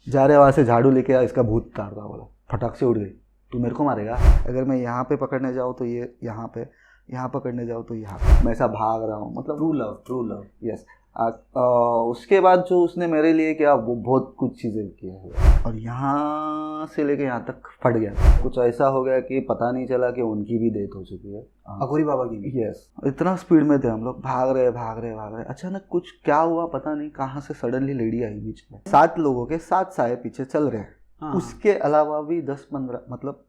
जा रहे वहाँ से झाड़ू लेके आ, इसका भूत तारता बोला, फटाक से उड़ गई, तू मेरे को मारेगा। अगर मैं यहाँ पे पकड़ने जाऊँ तो ये यहाँ पे, यहाँ पकड़ने जाऊँ तो यहाँ पे, मैं ऐसा भाग रहा हूँ। मतलब ट्रू लव यस। उसके बाद जो उसने मेरे लिए किया वो बहुत कुछ चीज़ें किया है, और यहाँ से लेके यहाँ तक फट गया। कुछ ऐसा हो गया कि पता नहीं चला कि उनकी भी डेथ हो चुकी है, अघोरी बाबा की भी। यस। इतना स्पीड में थे हम लोग, भाग रहे, अचानक कुछ क्या हुआ पता नहीं, कहाँ से सडनली लेडी आई बीच में। 7 लोगों के 7 साए पीछे चल रहे हैं। हाँ। उसके अलावा भी 10-15, मतलब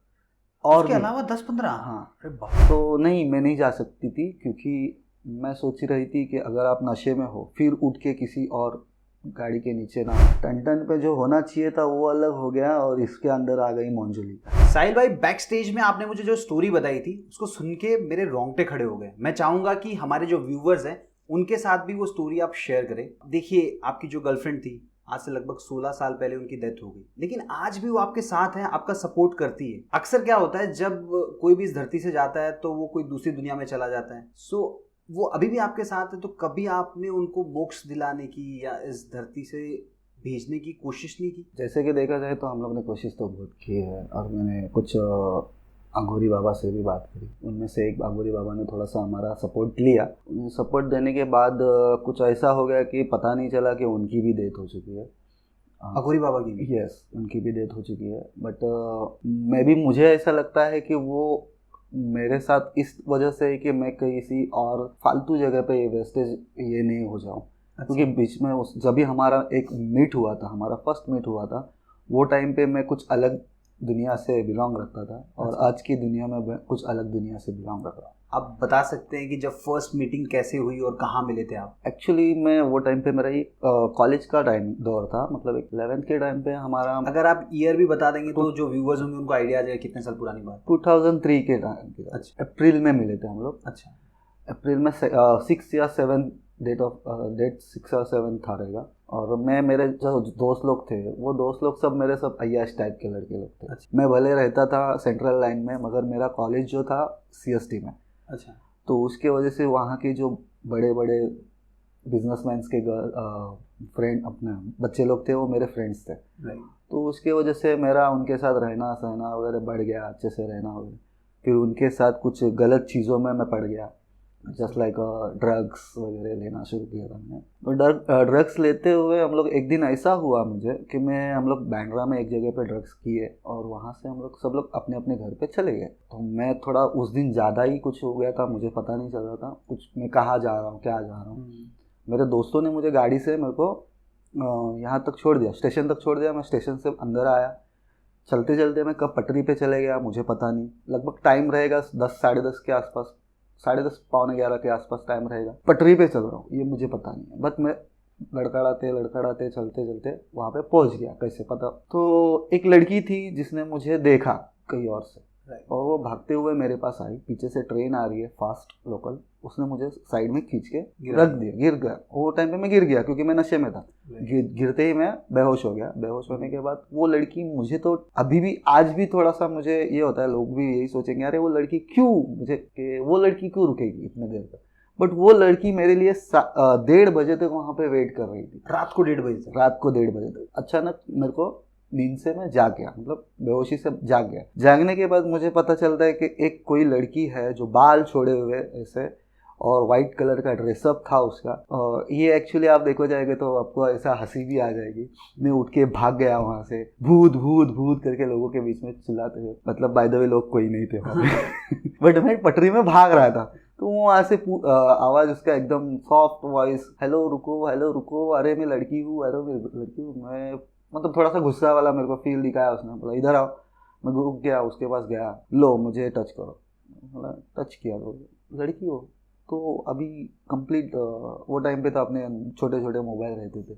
और उसके अलावा 10-15। हाँ। तो नहीं, मैं नहीं जा सकती थी, क्योंकि मैं सोच रही थी कि अगर आप नशे में हो फिर उठ के किसी और गाड़ी के नीचे ना, टन पे जो होना चाहिए था वो अलग हो गया, और इसके अंदर आ गई मंजुली। साहिल भाई, बैक स्टेज में आपने मुझे जो स्टोरी बताई थी उसको सुन के मेरे रोंगटे खड़े हो गए। मैं चाहूंगा कि हमारे जो व्यूवर्स हैं उनके साथ भी वो स्टोरी आप शेयर करें। देखिए, आपकी जो गर्लफ्रेंड थी, आज से लगभग 16 साल पहले उनकी डेथ हो गई, लेकिन आज भी वो आपके साथ है, आपका सपोर्ट करती है। अक्सर क्या होता है, जब कोई भी इस धरती से जाता है तो वो कोई दूसरी दुनिया में चला जाता है। सो वो अभी भी आपके साथ है, तो कभी आपने उनको मोक्ष दिलाने की या इस धरती से भेजने की कोशिश नहीं की? जैसे कि देखा जाए तो हम लोग ने कोशिश तो बहुत की है, और मैंने कुछ अघोरी बाबा से भी बात करी। उनमें से एक अघोरी बाबा ने थोड़ा सा हमारा सपोर्ट लिया। सपोर्ट देने के बाद कुछ ऐसा हो गया कि पता नहीं चला कि उनकी भी डेथ हो चुकी है। अघोरी बाबा की भी? यस, उनकी भी डेथ हो चुकी है। बट मुझे ऐसा लगता है कि वो मेरे साथ इस वजह से है कि मैं किसी और फालतू जगह पे वेस्टेज ये नहीं हो जाऊँ। क्योंकि बीच में जब भी हमारा एक मीट हुआ था, हमारा फर्स्ट मीट हुआ था, वो टाइम पे मैं कुछ अलग दुनिया से बिलोंग रखता था, और आज की दुनिया में कुछ अलग दुनिया से बिलोंग रख रहा हूँ। आप बता सकते हैं कि जब फर्स्ट मीटिंग कैसे हुई और कहाँ मिले थे आप? एक्चुअली मैं वो टाइम पे मेरा कॉलेज का टाइम दौर था, मतलब 11th के टाइम पे हमारा। अगर आप ईयर भी बता देंगे तो जो व्यूवर्स होंगे उनको आइडिया आ जाएगा कितने साल पुरानी बात। 2003 के टाइम की। अच्छा। अप्रैल में मिले थे हम लोग। अच्छा। अप्रैल में 6 या 7 डेट 6 और 7 था रहेगा। और मेरे जो दोस्त लोग थे, वो दोस्त लोग सब मेरे सब अय्याश टाइप के लड़के लोग थे। अच्छा। मैं भले रहता था सेंट्रल लाइन में, मगर मेरा कॉलेज जो था CST में। अच्छा। तो उसके वजह से वहाँ के जो बड़े बड़े बिजनेसमैन के फ्रेंड, अपने बच्चे लोग थे, वो मेरे फ्रेंड्स थे। तो उसके वजह से मेरा उनके साथ रहना सहना वगैरह बढ़ गया, अच्छे से रहना वगैरह। फिर उनके साथ कुछ गलत चीज़ों में मैं पड़ गया, जस्ट लाइक ड्रग्स वगैरह लेना शुरू किया था मैंने। तो ड्रग्स लेते हुए हम लोग, एक दिन ऐसा हुआ मुझे कि हम लोग बैंड्रा में एक जगह पे ड्रग्स किए, और वहाँ से हम लोग सब लोग अपने अपने घर पे चले गए। तो मैं थोड़ा उस दिन ज़्यादा ही कुछ हो गया था, मुझे पता नहीं चल रहा था कुछ, मैं कहाँ जा रहा हूँ, क्या जा रहा हूँ। मेरे दोस्तों ने मुझे गाड़ी से मेरे को यहाँ तक छोड़ दिया, स्टेशन तक छोड़ दिया। मैं स्टेशन से अंदर आया, चलते चलते मैं कब पटरी पे चले गया मुझे पता नहीं। लगभग टाइम रहेगा 10 साढ़े 10 के आसपास, 10:30 पौने 11 के आसपास टाइम रहेगा। पटरी पे चल रहा हूँ ये मुझे पता नहीं है, बट मैं लड़खड़ाते चलते चलते वहाँ पे पहुँच गया। कैसे पता, तो एक लड़की थी जिसने मुझे देखा कहीं और से, और वो भागते हुए मेरे पास आई। पीछे से ट्रेन आ रही है फास्ट लोकल, उसने मुझे साइड में खींच के रख दिया, गिर गया। वो टाइम पे मैं गिर गया क्योंकि मैं नशे में था। गिरते ही मैं बेहोश हो गया। बेहोश होने के बाद वो लड़की, मुझे तो अभी भी आज भी थोड़ा सा मुझे ये होता है, लोग भी यही सोचेंगे अरे वो लड़की क्यों, मुझे कि वो लड़की क्यों रुकेगी इतने देर तक। बट वो लड़की मेरे लिए 1:30 बजे तक वहाँ पे वेट कर रही थी। रात को 1:30 बजे तक? रात को 1:30 बजे तक। अचानक मेरे को नींद से मैं जाग गया, मतलब बेहोशी से जाग गया। जागने के बाद मुझे पता चलता है कि एक कोई लड़की है जो बाल छोड़े हुए ऐसे, और वाइट कलर का ड्रेसअप था उसका। और ये एक्चुअली आप देखो जाएंगे तो आपको ऐसा हंसी भी आ जाएगी। मैं उठ के भाग गया वहाँ से, भूत भूत भूत करके लोगों के बीच में चिल्लाते हुए। मतलब बाय द वे लोग कोई नहीं थे वहाँ पे बट मैं पटरी में भाग रहा था। तो वहाँ से आवाज़ उसका एकदम सॉफ्ट वॉइस, हेलो रुको, अरे मैं लड़की हूँ, अरे मैं लड़की हूँ। मैं मतलब थोड़ा सा गुस्सा वाला मेरे को फील दिखाया उसने, बोला इधर आओ। मैं रुक गया, उसके पास गया, लो मुझे टच करो। बोला टच किया, तो लड़की हो। तो अभी कंप्लीट वो टाइम पे तो अपने छोटे छोटे मोबाइल रहते थे,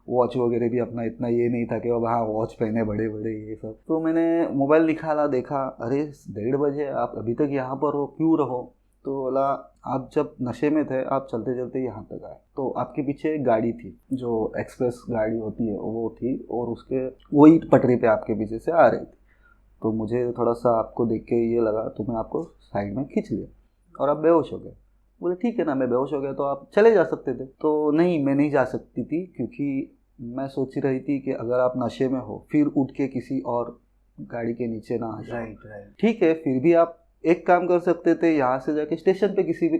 वॉच वगैरह भी अपना इतना ये नहीं था कि अब हाँ वॉच पहने बड़े बड़े ये सब। तो मैंने मोबाइल निकाला, देखा अरे 1:30 बजे आप अभी तक यहाँ पर हो, क्यों रहो। तो बोला आप जब नशे में थे आप चलते चलते यहाँ तक आए, तो आपके पीछे एक गाड़ी थी जो एक्सप्रेस गाड़ी होती है वो थी, और उसके वही पटरी पे आपके पीछे से आ रही थी। तो मुझे थोड़ा सा आपको देख के ये लगा, तो मैं आपको साइड में खींच लिया और आप बेहोश हो गए। बोले ठीक है ना, मैं बेहोश हो गया तो आप चले जा सकते थे। तो नहीं, मैं नहीं जा सकती थी क्योंकि मैं सोच रही थी कि अगर आप नशे में हो फिर उठ के किसी और गाड़ी के नीचे ना आ जाओ। राइट। ठीक है, फिर भी आप एक काम कर सकते थे, यहाँ से जाके स्टेशन पे किसी भी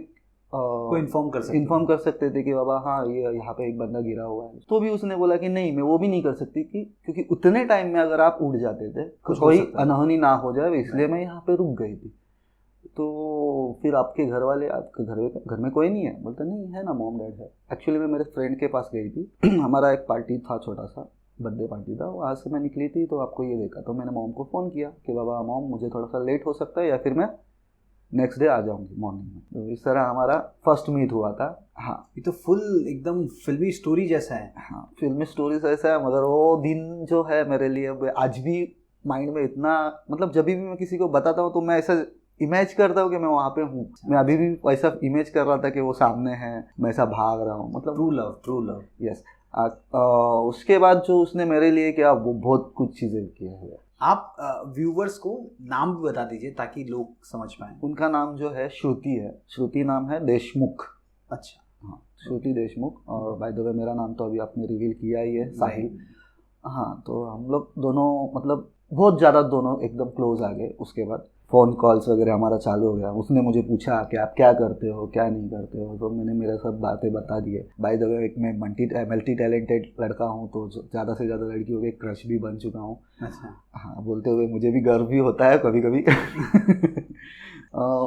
को इन्फॉर्म कर सकते थे कि बाबा हाँ ये यहाँ पे एक बंदा गिरा हुआ है। तो भी उसने बोला कि नहीं, मैं वो भी नहीं कर सकती कि क्योंकि उतने टाइम में अगर आप उड़ जाते थे कुछ कोई हो सकता है। अनहोनी ना हो जाए, इसलिए मैं यहाँ पे रुक गई थी। तो फिर आपके घर वाले, आपके घर में कोई नहीं है? बोलते नहीं है ना, मॉम डैड है। एक्चुअली मैं मेरे फ्रेंड के पास गई थी हमारा एक पार्टी था, छोटा सा बर्थडे पार्टी था, वहाँ से मैं निकली थी तो आपको ये देखा। तो मैंने मॉम को फ़ोन किया कि बाबा मॉम मुझे थोड़ा सा लेट हो सकता है या फिर मैं नेक्स्ट डे आ जाऊँगी मॉर्निंग में। तो इस तरह हमारा फर्स्ट मीट हुआ था। हाँ, ये तो फुल एकदम फिल्मी स्टोरी जैसा है। हाँ, फिल्मी स्टोरी ऐसा है, मगर वो दिन जो है मेरे लिए आज भी माइंड में इतना, मतलब जब भी मैं किसी को बताता हूँ तो मैं ऐसा इमेज करता हूँ कि मैं वहाँ पे हूँ। मैं अभी भी वैसा इमेज कर रहा था कि वो सामने है, मैं ऐसा भाग रहा हूँ, मतलब ट्रू लव। यस। उसके बाद जो उसने मेरे लिए किया वो बहुत कुछ चीज़ें की है। आप व्यूवर्स को नाम भी बता दीजिए ताकि लोग समझ पाएं। उनका नाम जो है श्रुति है, श्रुति नाम है देशमुख। अच्छा। हाँ, श्रुति देशमुख। और बाय द वे मेरा नाम तो अभी आपने रिवील किया ही है, साहिल। हाँ, तो हम लोग दोनों मतलब बहुत ज़्यादा दोनों एकदम क्लोज आ गए। उसके बाद फ़ोन कॉल्स वगैरह हमारा चालू हो गया। उसने मुझे पूछा कि आप क्या करते हो, क्या नहीं करते हो, तो मैंने मेरे सब बातें बता दिए। बाय द वे एक मैं मल्टी टैलेंटेड लड़का हूँ, तो ज़्यादा से ज़्यादा लड़कियों के क्रश भी बन चुका हूँ। अच्छा। हाँ, बोलते हुए मुझे भी गर्व भी होता है कभी कभी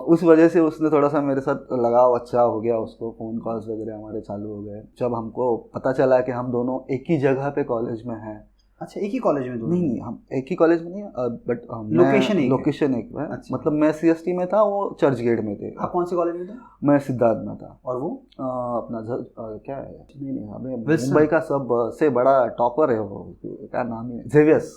उस वजह से उसने थोड़ा सा मेरे साथ लगाव अच्छा हो गया, उसको फ़ोन कॉल्स वगैरह हमारे चालू हो गए। जब हमको पता चला कि हम दोनों एक ही जगह पे कॉलेज में हैं। अच्छा, एक ही कॉलेज में? नहीं, हम एक ही कॉलेज में नहीं, बट लोकेशन एक है। अच्छा। मतलब मैं CST में था, वो चर्च गेट में थे। आप कौन से कॉलेज में थे? मैं सिद्धार्थ में था। और वो अपना क्या है, नहीं हमें मुंबई का सब से बड़ा टॉपर है वो, क्या नाम है, जेवियर्स,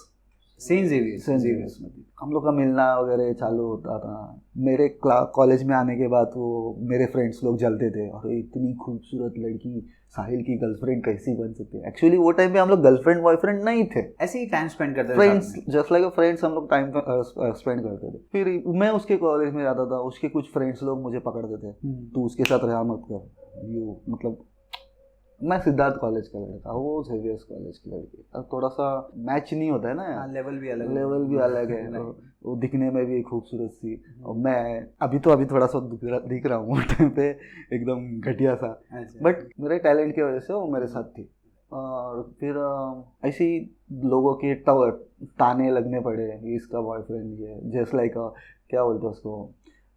सेंट जेवियर्स में थी। हम लोग का मिलना वगैरह चालू होता था। मेरे कॉलेज में आने के बाद वो मेरे फ्रेंड्स लोग जलते थे, और इतनी खूबसूरत लड़की साहिल की गर्लफ्रेंड कैसी बन सकती है। एक्चुअली वो टाइम पे हम लोग गर्लफ्रेंड बॉयफ्रेंड नहीं थे, ऐसे ही टाइम स्पेंड करते थे, फ्रेंड्स, जस्ट लाइक फ्रेंड्स हम लोग टाइम स्पेंड करते थे। फिर मैं उसके कॉलेज में जाता था, उसके कुछ फ्रेंड्स लोग मुझे पकड़ते थे, तू उसके साथ रहा मत कर, यू मतलब मैं सिद्धार्थ कॉलेज का लड़का, वो जेवियर्स कॉलेज की लड़की। अब थोड़ा सा मैच नहीं होता है ना यार, लेवल भी अलग है। वो दिखने में भी खूबसूरत सी, और मैं अभी थोड़ा सा दिख रहा हूँ टाइम पे एकदम घटिया सा, बट मेरे टैलेंट की वजह से वो मेरे साथ थी। और फिर ऐसे ही लोगों के ताने लगने पड़े, इसका बॉयफ्रेंड ये, जस्ट लाइक क्या बोलते हैं उसको,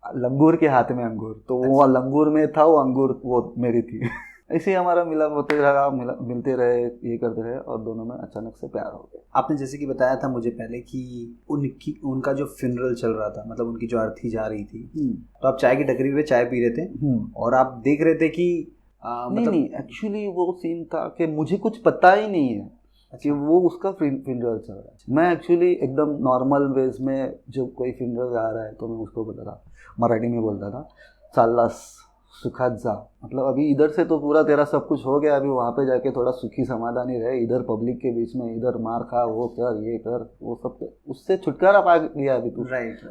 लंगूर के हाथ में अंगूर, तो वो लंगूर में था, वो अंगूर वो मेरी थी ऐसे ही हमारा मिलाप होते रहा, मिलते रहे, ये करते रहे, और दोनों में अचानक से प्यार हो गया। आपने जैसे कि बताया था मुझे पहले कि उनका जो फ्यूनरल चल रहा था, मतलब उनकी जो अर्थी जा रही थी, तो आप चाय की टकरी पे चाय पी रहे थे और आप देख रहे थे कि नहीं, एक्चुअली वो सीन था कि मुझे कुछ पता ही नहीं है कि वो उसका फ्यूनरल चल रहा है। मैं एक्चुअली एकदम नॉर्मल वेज में, जब कोई फ्यूनरल आ रहा है तो मैं उसको बोलता था, मराठी में बोलता था, चाललास सुखात जा, मतलब अभी इधर से तो पूरा तेरा सब कुछ हो गया, अभी वहाँ पे जाके थोड़ा सुखी समाधानी रहे, इधर पब्लिक के बीच में इधर मार खा, वो कर ये कर, वो सब उससे छुटकारा पा लिया अभी तू,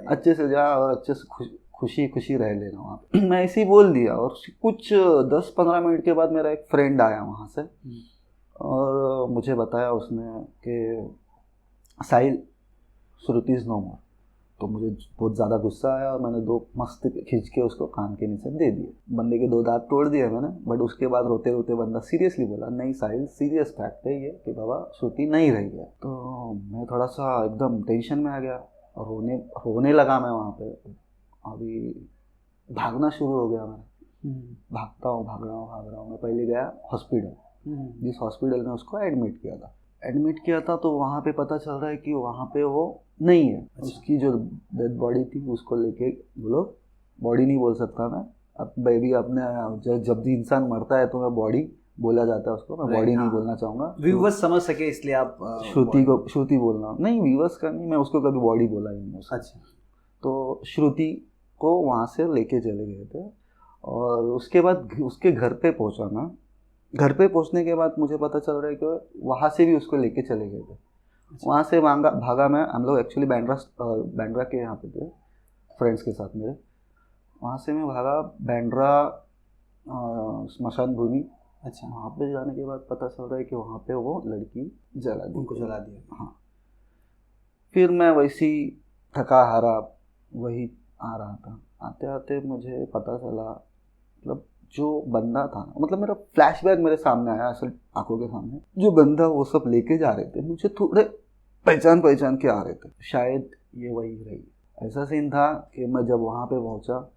अच्छे से जा और अच्छे से खुशी खुशी रह लेना वहाँ पे। मैं ऐसे ही बोल दिया, और कुछ 10-15 मिनट के बाद मेरा एक फ्रेंड आया वहाँ से, और मुझे बताया उसने कि साहिल, श्रुति इज़ नो मोर। तो मुझे बहुत ज़्यादा गुस्सा आया, और मैंने 2 मस्त खींच के उसको कान के नीचे दे दिए। बंदे के 2 दांत तोड़ दिए मैंने, बट उसके बाद रोते रोते बंदा सीरियसली बोला, नहीं साहिल, सीरियस फैक्ट है ये कि बाबा श्रुति नहीं रही है। तो मैं थोड़ा सा एकदम टेंशन में आ गया, और रोने लगा मैं वहाँ पे। अभी भागना शुरू हो गया मैं, भाग रहा हूँ। मैं पहले गया हॉस्पिटल, जिस हॉस्पिटल में उसको एडमिट किया था, तो वहाँ पे पता चल रहा है कि वहाँ पे वो नहीं है। उसकी जो डेड बॉडी थी उसको लेके, बोलो बॉडी नहीं बोल सकता मैं, अब बेबी अपने जब भी इंसान मरता है तो मैं बॉडी बोला जाता है उसको, मैं बॉडी नहीं बोलना चाहूँगा, व्यूवर्स समझ सके इसलिए आप श्रुति बोलना नहीं, व्यूवर्स का नहीं, मैं उसको कभी बॉडी बोला ही नहीं। अच्छा, तो श्रुति को वहाँ से लेके चले गए थे, और उसके बाद उसके घर पे पहुँचा मैं। घर पे पहुंचने के बाद मुझे पता चल रहा है कि वहाँ से भी उसको लेके चले गए थे। वहाँ से भागा मैं, हम लोग एक्चुअली बैंड्रा के यहाँ पे थे फ्रेंड्स के साथ मेरे। वहाँ से मैं भागा बैंड्रा स्मशान भूमि, अच्छा, वहाँ पे जाने के बाद पता चल रहा है कि वहाँ पे वो लड़की जला दी, उनको जला दिया। हाँ। फिर मैं वैसी थका हारा वही आ रहा था, आते आते मुझे पता चला, मतलब जो बंदा था, मतलब मेरा फ्लैशबैक मेरे सामने आया असल आंखों के सामने, जो बंदा वो सब लेके जा रहे थे मुझे थोड़े पहचान के आ रहे थे, शायद ये वही रही। ऐसा सीन था कि मैं जब वहाँ पे पहुँचा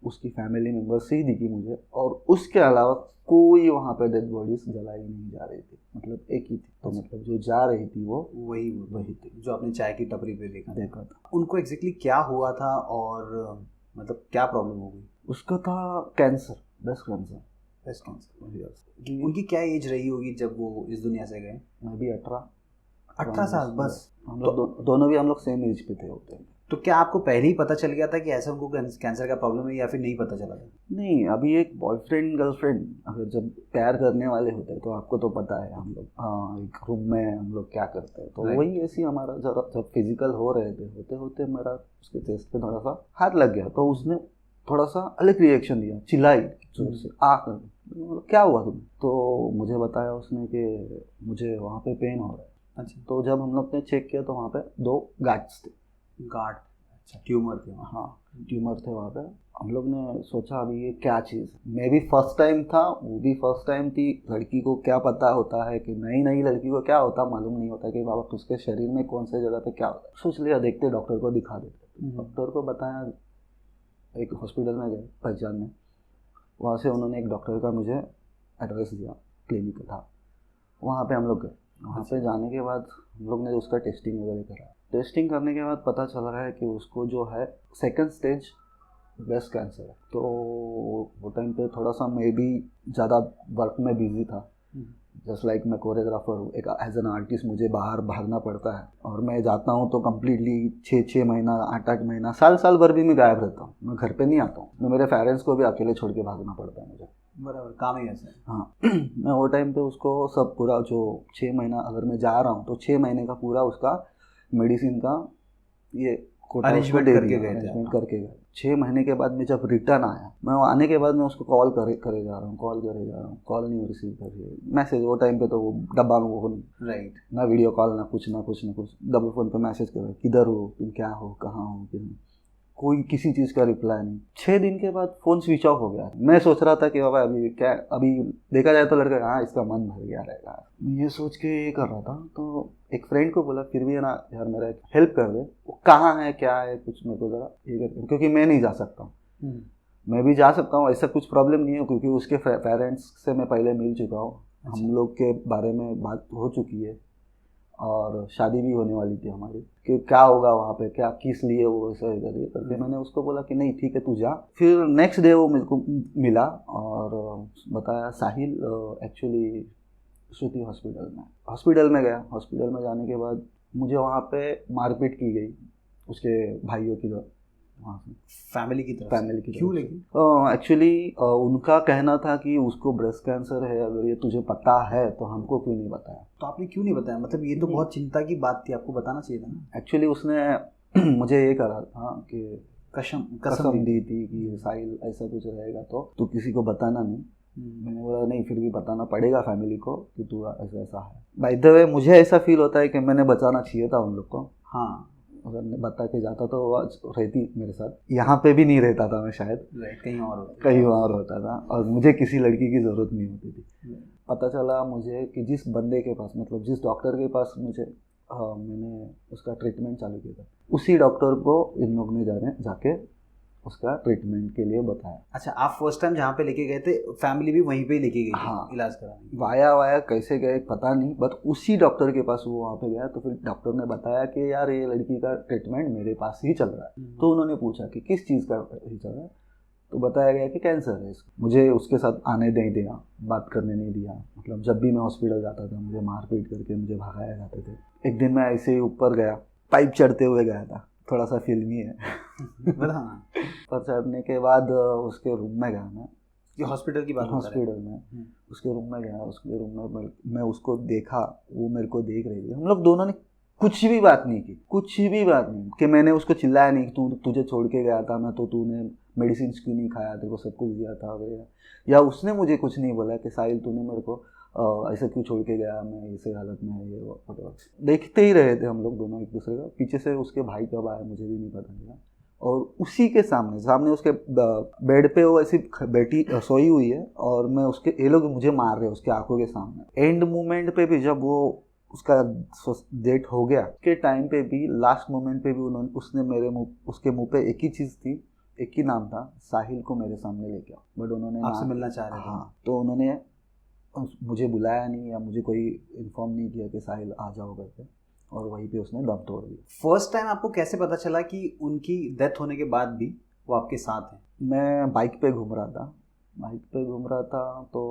उसकी फैमिली मेम्बर्स ही दिखी मुझे, और उसके अलावा कोई वहाँ पे डेड बॉडीज जलाई नहीं जा रही थी, मतलब एक ही थी, तो मतलब जो जा रही थी वो वही थी जो आपने चाय की टपरी पे देखा था। उनको एग्जैक्टली क्या हुआ था और मतलब क्या प्रॉब्लम हो गई? उसका था cancer, breast cancer. Breast cancer. उनकी क्या एज रही होगी जब वो इस दुनिया से गए? मैं भी 18 साल बस। हम लोग दोनों भी हम लोग सेम एज पे थे होते हैं। तो क्या आपको पहले ही पता चल गया था कि ऐसा उनको कैंसर का प्रॉब्लम है, या फिर नहीं पता चला था? नहीं, अभी एक बॉयफ्रेंड गर्लफ्रेंड अगर जब प्यार करने वाले होते हैं तो आपको तो पता है हम लोग, हाँ, एक रूम में हम लोग क्या करते हैं, तो वही ऐसी हमारा जब फिजिकल हो रहे थे, होते होते मेरा उसके चेस्ट पे थोड़ा सा हाथ लग गया, तो उसने थोड़ा सा अलग रिएक्शन दिया, चिल्लाई जोर से, आकर क्या हुआ तुम्हें? तो मुझे बताया उसने कि मुझे वहाँ पे पेन हो रहा है। अच्छा। तो जब हम लोग ने चेक किया तो वहाँ पे 2 गार्ड्स थे। गार्ड? अच्छा, ट्यूमर थे? हाँ, ट्यूमर थे वहाँ पे। हम लोग ने सोचा अभी ये क्या चीज़, मैं भी फर्स्ट टाइम था, वो भी फर्स्ट टाइम थी, लड़की को क्या पता होता है कि नई लड़की को क्या होता मालूम नहीं होता कि बाबा उसके शरीर में कौन से जगह पे क्या होता है। सोच लिया देखते डॉक्टर को दिखा देते। डॉक्टर को बताया, एक हॉस्पिटल में गए पहचान में, वहाँ से उन्होंने एक डॉक्टर का मुझे एड्रेस दिया, क्लिनिक था, वहाँ पे हम लोग गए। वहाँ पे जाने के बाद हम लोग ने उसका टेस्टिंग वगैरह करा। टेस्टिंग करने के बाद पता चल रहा है कि उसको जो है 2nd स्टेज ब्रेस्ट कैंसर है। तो वो टाइम पे थोड़ा सा मैं भी ज़्यादा वर्क में बिजी था, जस्ट लाइक मैं कोरियोग्राफर हूँ, एक एज एन आर्टिस्ट मुझे बाहर भागना पड़ता है, और मैं जाता हूँ तो कम्प्लीटली 6 महीना 8 महीना साल भर भी मैं गायब रहता हूँ, मैं घर पे नहीं आता हूँ, मैं मेरे पेरेंट्स को भी अकेले छोड़ के भागना पड़ता है मुझे। बराबर, काम ही ऐसा है। हाँ मैं वो टाइम पे उसको सब पूरा जो 6 महीना अगर मैं जा रहा हूँ तो 6 महीने का पूरा उसका मेडिसिन का ये अरेंजमेंट करके गए थे। 6 महीने के बाद मैं जब रिटर्न आया, मैं आने के बाद मैं उसको कॉल करे जा रहा हूँ, कॉल नहीं रिसीव कर रही है, मैसेज वो टाइम पे तो वो डब्बा में वो राइट, ना वीडियो कॉल ना कुछ डबल फ़ोन पे मैसेज कर रहे, किधर हो तुम, क्या हो, कहाँ हो, किधर, कोई किसी चीज़ का रिप्लाई नहीं। 6 दिन के बाद फ़ोन स्विच ऑफ हो गया। मैं सोच रहा था कि बाबा अभी देखा जाए तो लड़का, हाँ इसका मन भर गया रहेगा, मैं ये सोच के ये कर रहा था। तो एक फ्रेंड को बोला फिर भी है ना यार मेरा एक हेल्प कर दे, वो कहाँ है क्या है कुछ मेरे को ज़रा ये कर, क्योंकि मैं नहीं जा सकता हूँ। मैं भी जा सकता हूँ, ऐसा कुछ प्रॉब्लम नहीं है, क्योंकि उसके पेरेंट्स से मैं पहले मिल चुका हूँ, हम लोग के बारे में बात हो चुकी है, और शादी भी होने वाली थी हमारी, कि क्या होगा वहाँ पे, क्या किस लिए वो ऐसा करिए करके। मैंने उसको बोला कि नहीं ठीक है तू जा। फिर नेक्स्ट डे वो मेरे को मिला और बताया साहिल एक्चुअली श्रुति हॉस्पिटल में गया। हॉस्पिटल में जाने के बाद मुझे वहाँ पे मारपीट की गई उसके भाइयों की तरफ, वहाँ से फैमिली की तरफ। क्यों? लेकिन एक्चुअली उनका कहना था कि उसको ब्रेस्ट कैंसर है, अगर ये तुझे पता है तो हमको क्यों नहीं बताया। तो आपने क्यों नहीं बताया? मतलब ये तो बहुत चिंता की बात थी, आपको बताना चाहिए था ना। एक्चुअली उसने मुझे ये कहा था कि कसम दी थी कि साहिल ऐसा कुछ रहेगा तो तू किसी को बताना नहीं। मैंने बोला नहीं फिर भी बताना पड़ेगा फैमिली को कि तू ऐसा है। बाय द वे मुझे ऐसा फील होता है कि मैंने बचाना चाहिए था उन लोग को। हाँ, अगर मैं बता के जाता तो वो रहती मेरे साथ, यहाँ पे भी नहीं रहता था मैं, शायद कहीं और होता था, और मुझे किसी लड़की की ज़रूरत नहीं होती थी। पता चला मुझे कि जिस बंदे के पास, मतलब जिस डॉक्टर के पास मैंने उसका ट्रीटमेंट चालू किया था, उसी डॉक्टर को इन लोग ने जाके उसका ट्रीटमेंट के लिए बताया। अच्छा, आप फर्स्ट टाइम जहाँ पे लेके गए थे फैमिली भी वहीं पे लेके गई? हाँ, इलाज कराने। वाया कैसे गए पता नहीं, बट उसी डॉक्टर के पास वो वहाँ पे गया तो फिर डॉक्टर ने बताया कि यार ये लड़की का ट्रीटमेंट मेरे पास ही चल रहा है। तो उन्होंने पूछा कि किस चीज़ का ही चल रहा है, तो बताया गया कि कैंसर है इसको। मुझे उसके साथ आने नहीं दिया, बात करने नहीं दिया, मतलब जब भी मैं हॉस्पिटल जाता था मुझे मारपीट करके मुझे भगाया जाते थे। एक दिन मैं ऐसे ही ऊपर गया, पाइप चढ़ते हुए गया था, थोड़ा सा फिल्मी है पर चढ़ने के बाद उसके रूम में गया मैं, ये हॉस्पिटल की बात है? हॉस्पिटल में उसके रूम में गया, उसके रूम में मैं उसको देखा, वो मेरे को देख रही थी। हम लोग दोनों ने कुछ भी बात नहीं की कि मैंने उसको चिल्लाया नहीं कि तुझे छोड़ के गया था मैं तो तूने मेडिसिन क्यों नहीं खाया, तेरे को सब कुछ दिया था वगैरह। या उसने मुझे कुछ नहीं बोला कि साहिल तूने मेरे को ऐसे क्यों छोड़ के गया, मैं इसे हालत में है, ये वो। देखते ही रहे थे हम लोग दोनों एक दूसरे का। पीछे से उसके भाई कब आया मुझे भी नहीं पता चला। और उसी के सामने उसके बेड पे वो ऐसी बैठी सोई हुई है और मैं उसके, ये लोग मुझे मार रहे हैं उसके आंखों के सामने। एंड मोमेंट पे भी जब वो उसका डेट हो गया के टाइम पे भी, लास्ट मोमेंट पे भी उसने मेरे उसके मुंह पे एक ही चीज़ थी, एक ही नाम था, साहिल को मेरे सामने लेके आओ। बट उन्होंने आपसे मिलना चाह रहे थे। हाँ, तो उन्होंने मुझे बुलाया नहीं या मुझे कोई इन्फॉर्म नहीं किया कि साहिल आ जाओ करके, और वहीं पे उसने दम तोड़ दिया। फर्स्ट टाइम आपको कैसे पता चला कि उनकी डेथ होने के बाद भी वो आपके साथ हैं? मैं बाइक पे घूम रहा था तो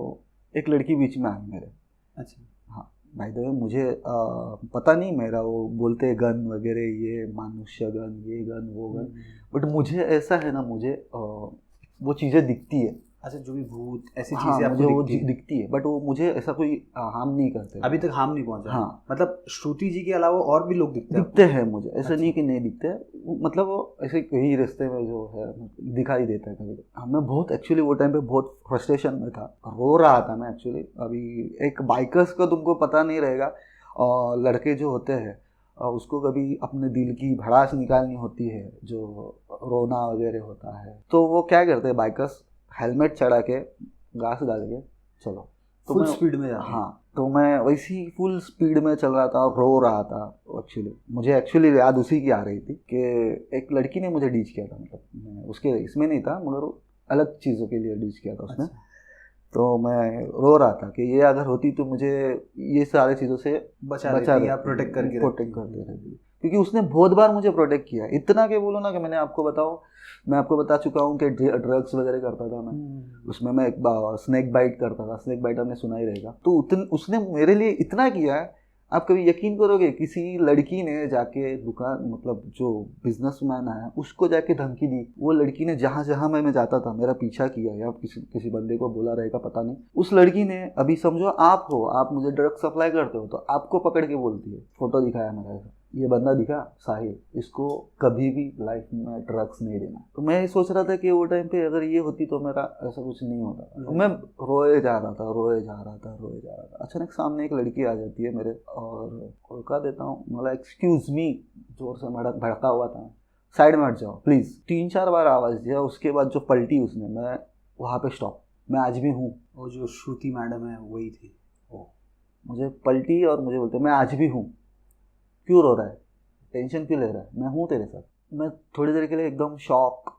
एक लड़की बीच में आई मेरे। अच्छा। हाँ, भाई द वे मुझे पता नहीं, मेरा वो बोलते गन वगैरह, ये मानुष्य गन, ये गन वो गन, बट मुझे ऐसा है ना, मुझे वो चीज़ें दिखती है। अच्छा, जो भी भूत ऐसी हाँ, चीजें मुझे आपको वो दिखती दिखती है, बट वो मुझे ऐसा कोई हार्म नहीं करते। अभी तक हार्म नहीं पहुंचा? हाँ, मतलब श्रुति जी के अलावा और भी लोग दिखते हैं मुझे, ऐसा अच्छा। नहीं कि नहीं दिखते, मतलब वो ऐसे कहीं रास्ते में जो है दिखाई देता है कभी। मैं बहुत एक्चुअली वो टाइम पे बहुत फ्रस्ट्रेशन में था, रो रहा था मैं एक्चुअली। अभी एक बाइकर्स का तुमको पता नहीं रहेगा, और लड़के जो होते हैं उसको कभी अपने दिल की भड़ास निकालनी होती है, जो रोना वगैरह होता है, तो वो क्या करते हैं बाइकर्स, हेलमेट चढ़ा के घास डाल के चलो, तो फुल स्पीड में जाते हैं। हाँ, तो मैं वैसी फुल स्पीड में चल रहा था और रो रहा था। एक्चुअली मुझे याद उसी की आ रही थी कि एक लड़की ने मुझे डीच किया था, मतलब मैं उसके इसमें नहीं था मगर अलग चीज़ों के लिए डीच किया था उसने। अच्छा। तो मैं रो रहा था कि ये अगर होती तो मुझे ये सारी चीज़ों से बचा देती या प्रोटेक्ट करके प्रोटेक्ट करते रहती, क्योंकि उसने बहुत बार मुझे प्रोटेक्ट किया। इतना कि बोलो ना कि मैं आपको बता चुका हूँ कि ड्रग्स वगैरह करता था मैं। उसमें मैं एक स्नेक बाइट करता था, स्नेक बाइट आपने सुना ही रहेगा। तो उसने मेरे लिए इतना किया है, आप कभी यकीन करोगे, किसी लड़की ने जाके दुकान, मतलब जो बिजनेसमैन है उसको जाके धमकी दी। वो लड़की ने जहाँ जहाँ मैं जाता था, मेरा पीछा किया या किसी बंदे को बोला रहेगा पता नहीं, उस लड़की ने, अभी समझो आप मुझे ड्रग सप्लाई करते हो, तो आपको पकड़ के बोलती है, फोटो दिखाया मेरा, ये बंदा दिखा साहिल, इसको कभी भी लाइफ में ड्रग्स नहीं देना। तो मैं सोच रहा था कि वो टाइम पे अगर ये होती तो मेरा ऐसा कुछ नहीं होता। तो मैं रोए जा रहा था। अचानक सामने एक लड़की आ जाती है मेरे, और रुका देता हूँ, मतलब एक्सक्यूज मी, जोर से भड़का हुआ था, साइड में हट जाओ प्लीज़, 3-4 बार आवाज़ दिया। उसके बाद जो पलटी उसने, मैं वहाँ पे स्टॉप, मैं आज भी हूँ। वो जो श्रुति मैडम है वही थी। मुझे पलटी और मुझे बोलते मैं आज भी हूँ, क्यों रो रहा है, टेंशन क्यों ले रहा है, मैं हूँ तेरे साथ। मैं थोड़ी देर के लिए एकदम शॉक,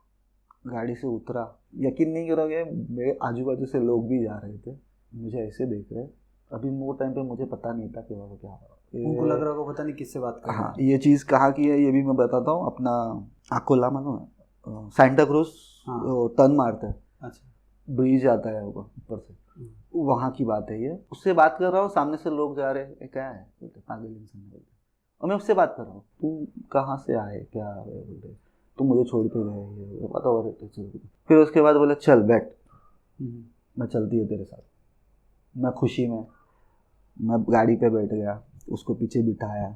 गाड़ी से उतरा, यकीन नहीं करोगे, मेरे आजू बाजू से लोग भी जा रहे थे, मुझे ऐसे देख रहे। अभी वो टाइम पे मुझे पता नहीं था कि वो क्या हो रहा, उनको लग रहा होगा पता नहीं किससे बात कर रहा है। हाँ, ये चीज़ कहाँ की है ये भी मैं बताता हूँ। अपना अकोला मालूम है, सेंटा क्रूज टर्न मारता है, अच्छा, ब्रिज आता है ऊपर से, वहाँ की बात है ये। उससे बात कर रहा हूँ, सामने से लोग जा रहे हैं, क्या है बोलते, पागल इंसान बोलते, और मैं उससे बात कर रहा हूँ, तू कहाँ से आए, क्या है बोलते, तुम मुझे छोड़ के गए, ये पता हो रहा। फिर उसके बाद बोले चल बैठ, मैं चलती है तेरे साथ। मैं खुशी में मैं गाड़ी पे बैठ गया, उसको पीछे बिठाया,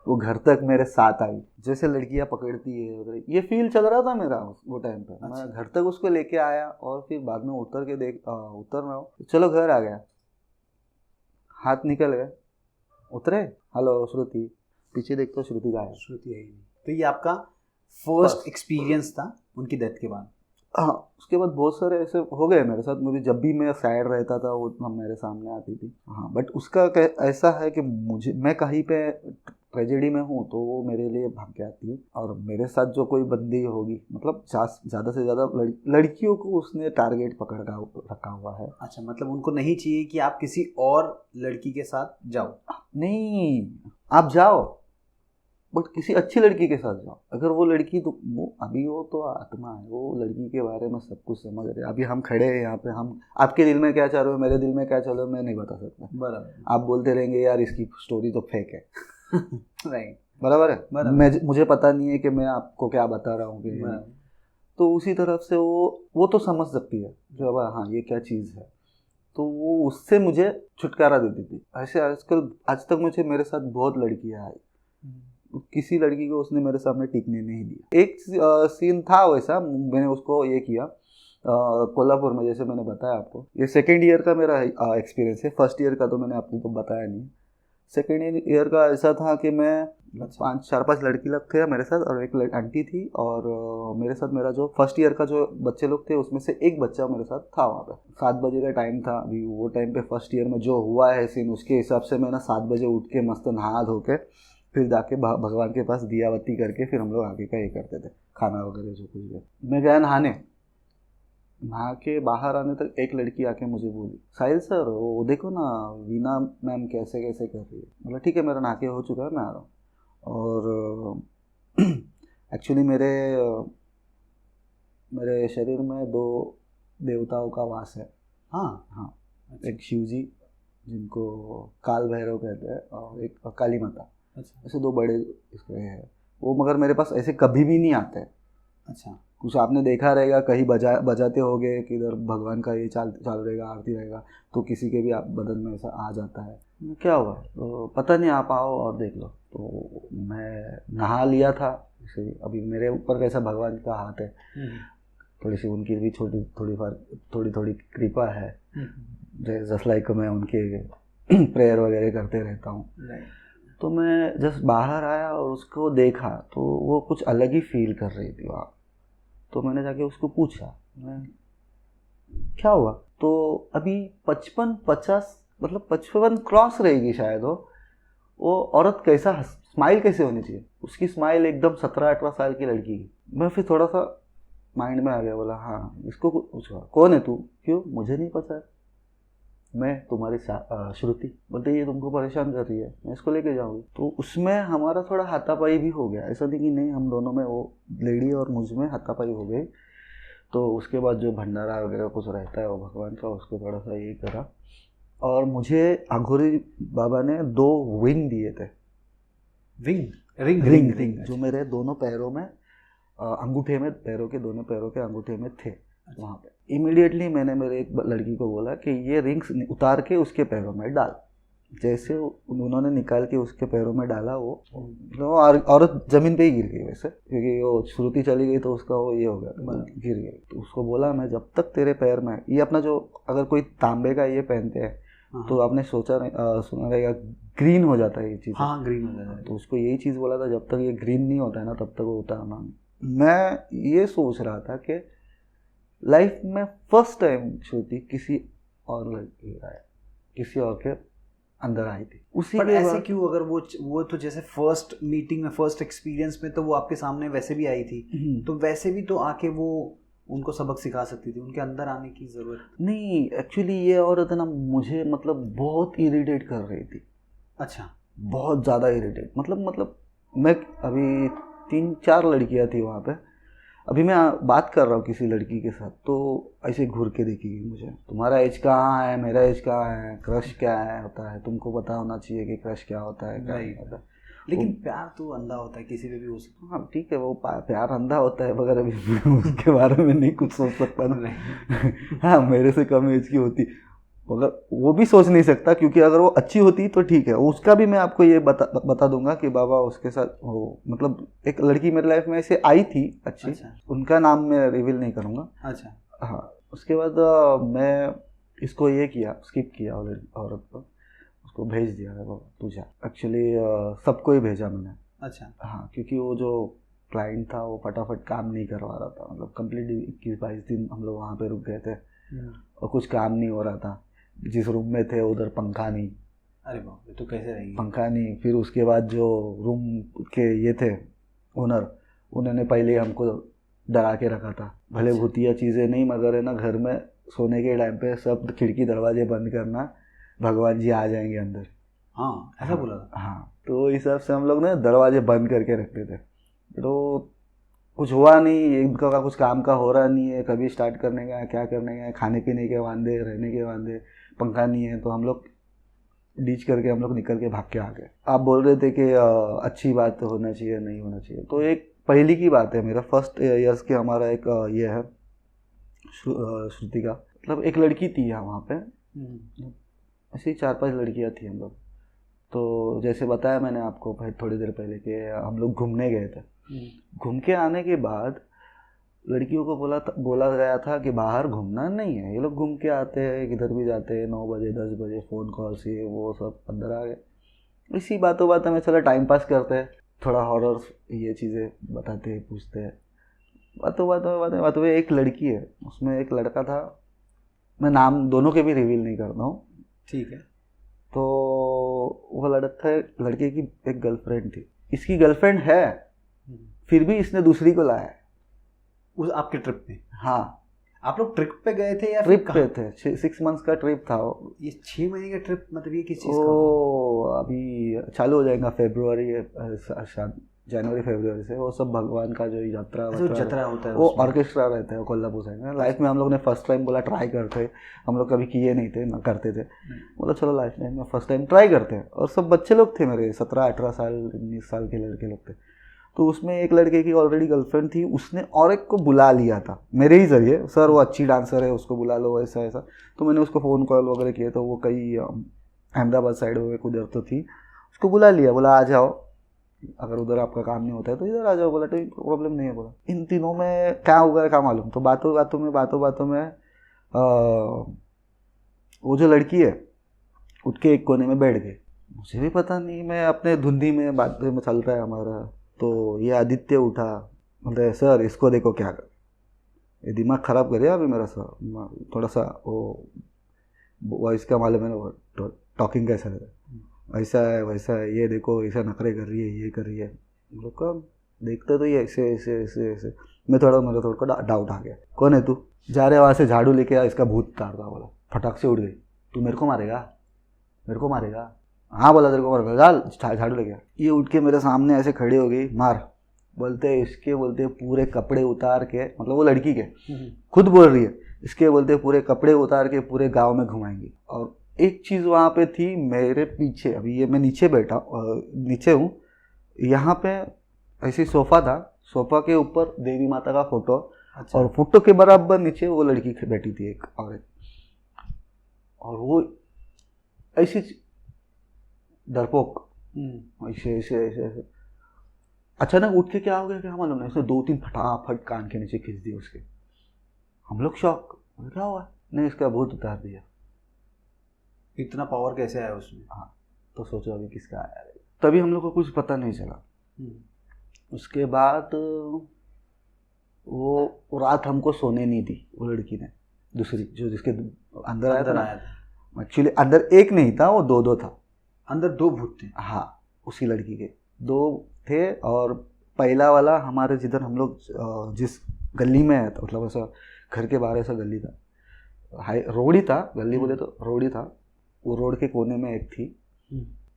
वो घर तक मेरे साथ आई, जैसे लड़कियां पकड़ती है, ये फील चल रहा था मेरा वो टाइम पे। मैं घर तक उसको लेके आया, और फिर बाद में उतर रहा हूँ, चलो घर आ गया, हाथ निकल गए, उतरे, हेलो श्रुति, पीछे देखते श्रुति गायब, श्रुति है ही नहीं। तो ये आपका फर्स्ट एक्सपीरियंस था उनकी डेथ के बाद? हाँ, उसके बाद बहुत सारे ऐसे हो गए मेरे साथ। मुझे जब भी मैं सैड रहता था वो मेरे सामने आती थी। हाँ, बट उसका ऐसा है कि मैं कहीं पे ट्रेजेडी में हूँ तो वो मेरे लिए भाग के आती है, और मेरे साथ जो कोई बंदी होगी, मतलब ज़्यादा से ज़्यादा लड़कियों को उसने टारगेट पकड़ रखा हुआ है। अच्छा, मतलब उनको नहीं चाहिए कि आप किसी और लड़की के साथ जाओ? नहीं, आप जाओ बट किसी अच्छी लड़की के साथ जाओ। अगर वो लड़की तो वो तो आत्मा है, वो लड़की के बारे में सब कुछ समझ रहे। अभी हम खड़े हैं यहाँ पे, हम आपके दिल में क्या चल रहा है, मेरे दिल में क्या चल रहा है, मैं नहीं बता सकता। बराबर। आप बोलते रहेंगे यार इसकी स्टोरी तो फेक है। राइट, बराबर है। मुझे पता नहीं है कि मैं आपको क्या बता रहा हूँ कि, तो उसी तरफ से वो तो समझ सकती है कि अब हाँ ये क्या चीज़ है, तो वो उससे मुझे छुटकारा देती थी। ऐसे आज तक मुझे मेरे साथ बहुत लड़कियाँ आई, किसी लड़की को उसने मेरे सामने टिकने नहीं दिया। एक सीन था वैसा, मैंने उसको ये किया कोल्हापुर में, जैसे मैंने बताया आपको। ये सेकेंड ईयर का मेरा एक्सपीरियंस है, फर्स्ट ईयर का तो मैंने आपको तो बताया नहीं। सेकेंड ईयर का ऐसा था कि मैं 4-5 लड़की लोग थे मेरे साथ और एक आंटी थी, और मेरे साथ मेरा जो फर्स्ट ईयर का जो बच्चे लोग थे उसमें से एक बच्चा मेरे साथ था वहाँ पे। 7 बजे का टाइम था। अभी वो टाइम पे फर्स्ट ईयर में जो हुआ है सीन, उसके हिसाब से मैं ना 7 बजे उठ के मस्त नहा धो के फिर जाके भगवान के पास दिया बत्ती करके फिर हम लोग आगे का ये करते थे, खाना वगैरह जो कुछ भी। मैं गया नहा के बाहर आने तक एक लड़की आके मुझे बोली, साहिल सर वो देखो ना वीना मैम कैसे कैसे कर रही है। मतलब ठीक है, मेरा नहा के हो चुका है, मैं आ रहा हूँ। और एक्चुअली मेरे शरीर में 2 देवताओं का वास है। हाँ, एक शिव जी जिनको काल भैरव कहते हैं और एक काली माता। ऐसे 2 बड़े इसके हैं वो, मगर मेरे पास ऐसे कभी भी नहीं आते। अच्छा, कुछ आपने देखा रहेगा कहीं बजाते होगे कि इधर भगवान का ये चालू रहेगा, आरती रहेगा, तो किसी के भी बदन में ऐसा आ जाता है। क्या हुआ तो पता नहीं, आप आओ और देख लो। तो मैं नहा लिया था। अभी मेरे ऊपर कैसा भगवान का हाथ है, थोड़ी सी उनकी भी थोड़ी कृपा है, जस्ट लाइक मैं उनके प्रेयर वगैरह करते रहता हूँ। तो मैं जस्ट बाहर आया और उसको देखा तो वो कुछ अलग ही फील कर रही थी वहाँ। तो मैंने जाके उसको पूछा, क्या हुआ? तो अभी 55 मतलब 55 क्रॉस रहेगी शायद। वो औरत कैसा स्माइल कैसे होनी चाहिए, उसकी स्माइल एकदम 17-18 साल की लड़की की। मैं फिर थोड़ा सा माइंड में आ गया, बोला हाँ इसको पूछा, कौन है तू? क्यों? मुझे नहीं पता है, मैं तुम्हारी श्रुति। बोलते ये तुमको परेशान कर रही है, मैं इसको लेके जाऊँगी। तो उसमें हमारा थोड़ा हाथापाई भी हो गया। ऐसा नहीं कि नहीं, हम दोनों में, वो लेडी और मुझ में हाथापाई हो गई। तो उसके बाद जो भंडारा वगैरह कुछ रहता है वो भगवान का, उसको थोड़ा सा ये करा और मुझे अघोरी बाबा ने 2 विंग दिए थे। रिंग जो मेरे दोनों पैरों में अंगूठे में, पैरों के दोनों पैरों के अंगूठे में थे। वहाँ पे इमीडिएटली मैंने मेरे एक लड़की को बोला कि ये रिंग्स उतार के उसके पैरों में डाल। जैसे उन्होंने निकाल के उसके पैरों में डाला, वो औरत जमीन पे ही गिर गई वैसे, क्योंकि वो श्रुति चली गई तो उसका वो ये हो गया, गिर गई। तो उसको बोला मैं जब तक तेरे पैर में ये अपना जो, अगर कोई तांबे का ये पहनते हैं तो आपने सुना रहेगा ग्रीन हो जाता है ये चीज़। हाँ, ग्रीन हो जाता है। तो उसको यही चीज़ बोला था, जब तक ये ग्रीन नहीं होता है ना तब तक वो उतारना। मैं ये सोच रहा था कि लाइफ में फर्स्ट टाइम श्रुति किसी और लड़की आया, किसी और के अंदर आई थी। उसी पर ऐसे क्यों? अगर वो तो जैसे फर्स्ट मीटिंग में, फर्स्ट एक्सपीरियंस में तो वो आपके सामने वैसे भी आई थी, तो वैसे भी तो आके वो उनको सबक सिखा सकती थी, उनके अंदर आने की जरूरत नहीं। एक्चुअली ये औरत ना मुझे मतलब बहुत इरिटेट कर रही थी। अच्छा, बहुत ज़्यादा इरिटेट, मतलब मैं अभी 3-4 लड़कियां थी वहाँ पे। अभी मैं बात कर रहा हूँ किसी लड़की के साथ, तो ऐसे घूर के देखेगी मुझे, तुम्हारा एज कहाँ है, मेरा एज कहाँ है, क्रश क्या है होता है, तुमको पता होना चाहिए कि क्रश क्या होता है, क्या नहीं होता है। लेकिन प्यार तो अंधा होता है, किसी पे भी हो सकता है। हाँ ठीक है, वो प्यार अंधा होता है, मगर अभी उसके बारे में नहीं कुछ सोच सकता ना। हाँ, मेरे से कम एज की होती मगर वो भी सोच नहीं सकता, क्योंकि अगर वो अच्छी होती तो ठीक है। उसका भी मैं आपको ये बता दूंगा कि बाबा उसके साथ हो, मतलब एक लड़की मेरी लाइफ में ऐसे आई थी अच्छी। अच्छा। उनका नाम मैं रिवील नहीं करूँगा। अच्छा। हाँ, उसके बाद मैं इसको ये किया, स्किप किया औरत को, उसको भेज दिया है बाबा तू जा। एक्चुअली सबको ही भेजा मैंने। अच्छा। हाँ, क्योंकि वो जो क्लाइंट था वो फटाफट काम नहीं करवा रहा था, मतलब कम्प्लीटली 21-22 दिन हम लोग वहाँ पे रुक गए थे और कुछ काम नहीं हो रहा था। जिस रूम में थे उधर पंखा नहीं। अरे बाप, तो कैसे रहेगी? पंखा नहीं। फिर उसके बाद जो रूम के ये थे ओनर, उन्होंने पहले हमको डरा के रखा था। भले भूतिया चीज़ें नहीं, मगर है ना, घर में सोने के टाइम पे सब खिड़की दरवाजे बंद करना, भगवान जी आ जाएंगे अंदर। हाँ, ऐसा बोला था। हाँ, तो इस हिसाब से हम लोग ना दरवाजे बंद करके रखते थे। तो कुछ हुआ नहीं, इनका का कुछ काम का हो रहा नहीं है, कभी स्टार्ट करने का, क्या करने का, खाने पीने के वांदे, रहने के वांदे, पंखा नहीं है, तो हम लोग डीच करके हम लोग निकल के भाग के आ गए। आप बोल रहे थे कि अच्छी बात होना चाहिए, नहीं होना चाहिए, तो एक पहली की बात है, मेरा फर्स्ट ईयर्स के हमारा एक ये है श्रुति का, मतलब एक लड़की थी यहाँ वहाँ पे, ऐसी 4-5 लड़कियाँ थी हम लोग। तो जैसे बताया मैंने आपको भाई थोड़ी देर पहले कि हम लोग घूमने गए थे। घूम के आने के बाद लड़कियों को बोला गया था कि बाहर घूमना नहीं है, ये लोग घूम के आते हैं, किधर भी जाते हैं, 9 बजे 10 बजे फ़ोन कॉल से वो सब अंदर आ गए। इसी बातों में चलो टाइम पास करते हैं, थोड़ा हॉरर ये चीज़ें बताते हैं, पूछते हैं। बातों में एक लड़की है, उसमें एक लड़का था, मैं नाम दोनों के भी रिवील नहीं करता हूँ, ठीक है। तो वो लड़के की एक गर्लफ्रेंड थी, इसकी गर्लफ्रेंड है, फिर भी इसने दूसरी को लाया उस आपके ट्रिप में। हाँ, आप लोग ट्रिप पे गए थे या ट्रिप पे थे, 6 मंथ्स का ट्रिप था। ये 6 महीने का ट्रिप, मतलब ये किस चीज़ का? वो अभी चालू हो जाएगा जनवरी फरवरी से। वो सब भगवान का जो यात्रा होता है, वो ऑर्केस्ट्रा रहता है कोल्हापुर साइड में। लाइफ में हम लोग ने फर्स्ट टाइम बोला ट्राई करते, हम लोग कभी किए नहीं थे, ना करते थे, बोला चलो लाइफ में फर्स्ट टाइम ट्राई करते हैं। और सब बच्चे लोग थे मेरे, 17-18 साल 19 साल के लड़के लोग थे। तो उसमें एक लड़के की ऑलरेडी गर्लफ्रेंड थी, उसने और एक को बुला लिया था मेरे ही जरिए, सर वो अच्छी डांसर है, उसको बुला लो, ऐसा ऐसा। तो मैंने उसको फ़ोन कॉल वगैरह किए, तो वो कई अहमदाबाद साइड में उधर तो थी, उसको बुला लिया, बोला आ जाओ, अगर उधर आपका काम नहीं होता है तो इधर आ जाओ। बोला तो प्रॉब्लम नहीं है। बोला इन तीनों में क्या होगा क्या मालूम। तो बातों में वो जो लड़की है उठ के एक कोने में बैठ गई। मुझे भी पता नहीं, मैं अपने धुंधी में बात में चल रहा है हमारा। तो ये आदित्य उठा, बोलते सर इसको देखो क्या कर, ये दिमाग ख़राब करे अभी मेरा सर, थोड़ा सा वो वॉइस का मालूम है ना, टॉकिंग कैसा है, ऐसा है वैसा है, ये देखो ऐसा नखरे कर रही है, ये कर रही है। लोग का देखते तो ये ऐसे ऐसे ऐसे ऐसे। मेरा थोड़ा डाउट आ गया, कौन है तू, जा रहे वहाँ से झाड़ू लेके आ, इसका भूत तार था। बोला फटाक से उठ गई, तू मेरे को मारेगा? हाँ बोला तेरे को मारेगा, झाड़ू लेके आ। ये उठ के मेरे सामने ऐसे खड़ी हो गई, मार बोलते पूरे कपड़े उतार के, मतलब वो लड़की के खुद बोल रही है, इसके बोलते पूरे कपड़े उतार के पूरे गाँव में घुमाएंगी। और एक चीज़ वहाँ पे थी मेरे पीछे, अभी ये मैं नीचे हूँ, यहाँ पे ऐसे सोफ़ा था, सोफ़ा के ऊपर देवी माता का फोटो। अच्छा। और फोटो के बराबर नीचे वो लड़की बैठी थी एक औरत, और वो ऐसी डरपोक ऐसे अचानक उठ के क्या हो गया क्या मालूम नहीं, उसने 2-3 फटाफट कान के नीचे खींच दिए उसके। हम लोग शॉक, क्या हुआ? नहीं इसका भूत उतार दिया। इतना पावर कैसे आया उसमें? हाँ, तो सोचो अभी किसका आया। तभी हम लोग को कुछ पता नहीं चला। उसके बाद वो रात हमको सोने नहीं दी वो लड़की ने, दूसरी जो जिसके अंदर आया था। एक्चुअली अंदर एक नहीं था, वो दो था। अंदर 2 भूत थे? हाँ, उसी लड़की के 2 थे। और पहला वाला हमारे जिधर हम लोग जिस गली में है, मतलब ऐसा घर के बाहर ऐसा गली था, रोड ही था, गली बोले तो रोड ही था। वो रोड के कोने में एक थी,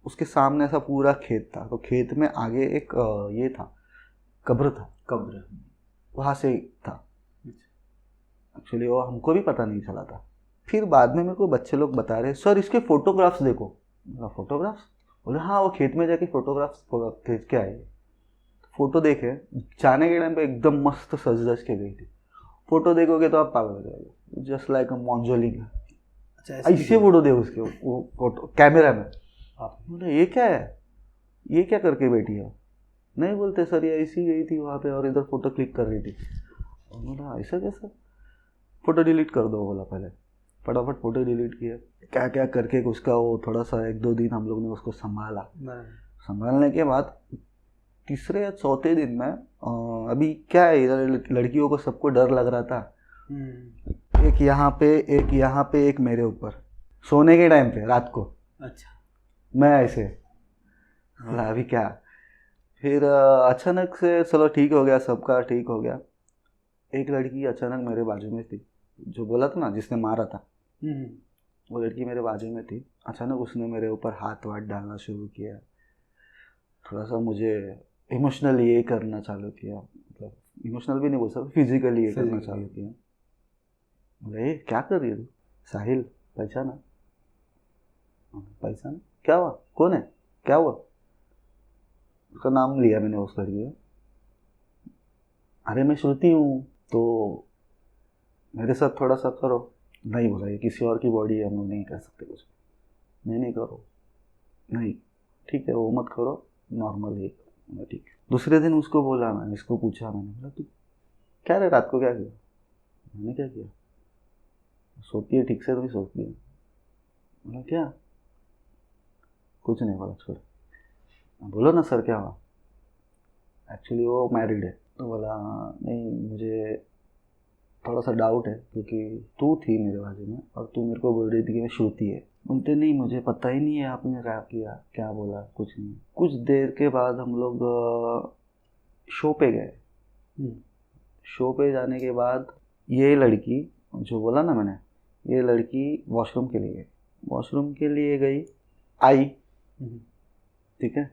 उसके सामने ऐसा पूरा खेत था, तो खेत में आगे एक ये था, कब्र वहाँ से था। एक्चुअली वो हमको भी पता नहीं चला था। फिर बाद में मेरे को बच्चे लोग बता रहे, सर इसके फोटोग्राफ्स देखो। फोटोग्राफ्स? बोले हाँ, वो खेत में जाके फोटोग्राफ्स खींच के आए। फोटो देखे, जाने के टाइम पे एकदम मस्त सज धज के गई थी। फोटो देखोगे तो आप पागल हो जाओगे, जस्ट लाइक अ मॉन्जोलिंग। अच्छा, ऐसे फोटो दे उसके, वो फोटो कैमरा में। बोले ये क्या है, ये क्या करके बैठी है? नहीं बोलते सर ये ऐसी गई थी वहाँ पे और इधर फोटो क्लिक कर रही थी। बोला ऐसा कैसा? फ़ोटो डिलीट कर दो। बोला पहले फटाफट फ़ोटो डिलीट किया, क्या क्या करके उसका वो थोड़ा सा 1-2 दिन हम लोग ने उसको संभाला। संभालने के बाद तीसरे या चौथे दिन में अभी क्या है, इधर लड़कियों को सबको डर लग रहा था। एक यहाँ पे एक मेरे ऊपर, सोने के टाइम पे रात को। अच्छा। मैं ऐसे बोला अभी क्या। फिर अचानक से चलो ठीक हो गया, सबका ठीक हो गया। एक लड़की अचानक मेरे बाजू में थी, जो बोला था ना जिसने मारा था, वो लड़की मेरे बाजू में थी। अचानक उसने मेरे ऊपर हाथ वाथ डालना शुरू किया, थोड़ा सा मुझे इमोशनल ये करना चालू किया, मतलब इमोशनल भी नहीं बोल सकता, फिजिकली ये करना चालू किया। बोले क्या कर रही है तू? साहिल पहचाना? पहचाना? क्या हुआ, कौन है, क्या हुआ? उसका नाम लिया मैंने उस लड़की का। अरे मैं श्रुति हूँ, तो मेरे साथ थोड़ा सा करो। नहीं बोला ये किसी और की बॉडी है, हम लोग नहीं कर सकते कुछ। नहीं करो, नहीं ठीक है वो मत करो, नॉर्मल ही करो। ठीक है। दूसरे दिन उसको बोला, मैंने इसको पूछा, मैंने बोला तू क्या रे रात को क्या किया? मैंने क्या किया? सोती है ठीक से तो भी सोती है। बोला क्या? कुछ नहीं। बोला छोड़। बोलो ना सर क्या हुआ? एक्चुअली वो मैरिड है। तो बोला नहीं मुझे थोड़ा सा डाउट है क्योंकि तू थी मेरे बाजू में और तू मेरे को बोल रही थी कि मैं श्रुति है। बोलते नहीं मुझे पता ही नहीं है आपने क्या किया, क्या बोला, कुछ नहीं। कुछ देर के बाद हम लोग शो पे गए। शो पे जाने के बाद ये लड़की जो बोला ना मैंने, ये लड़की वॉशरूम के लिए गई। वॉशरूम के लिए गई, आई, ठीक है,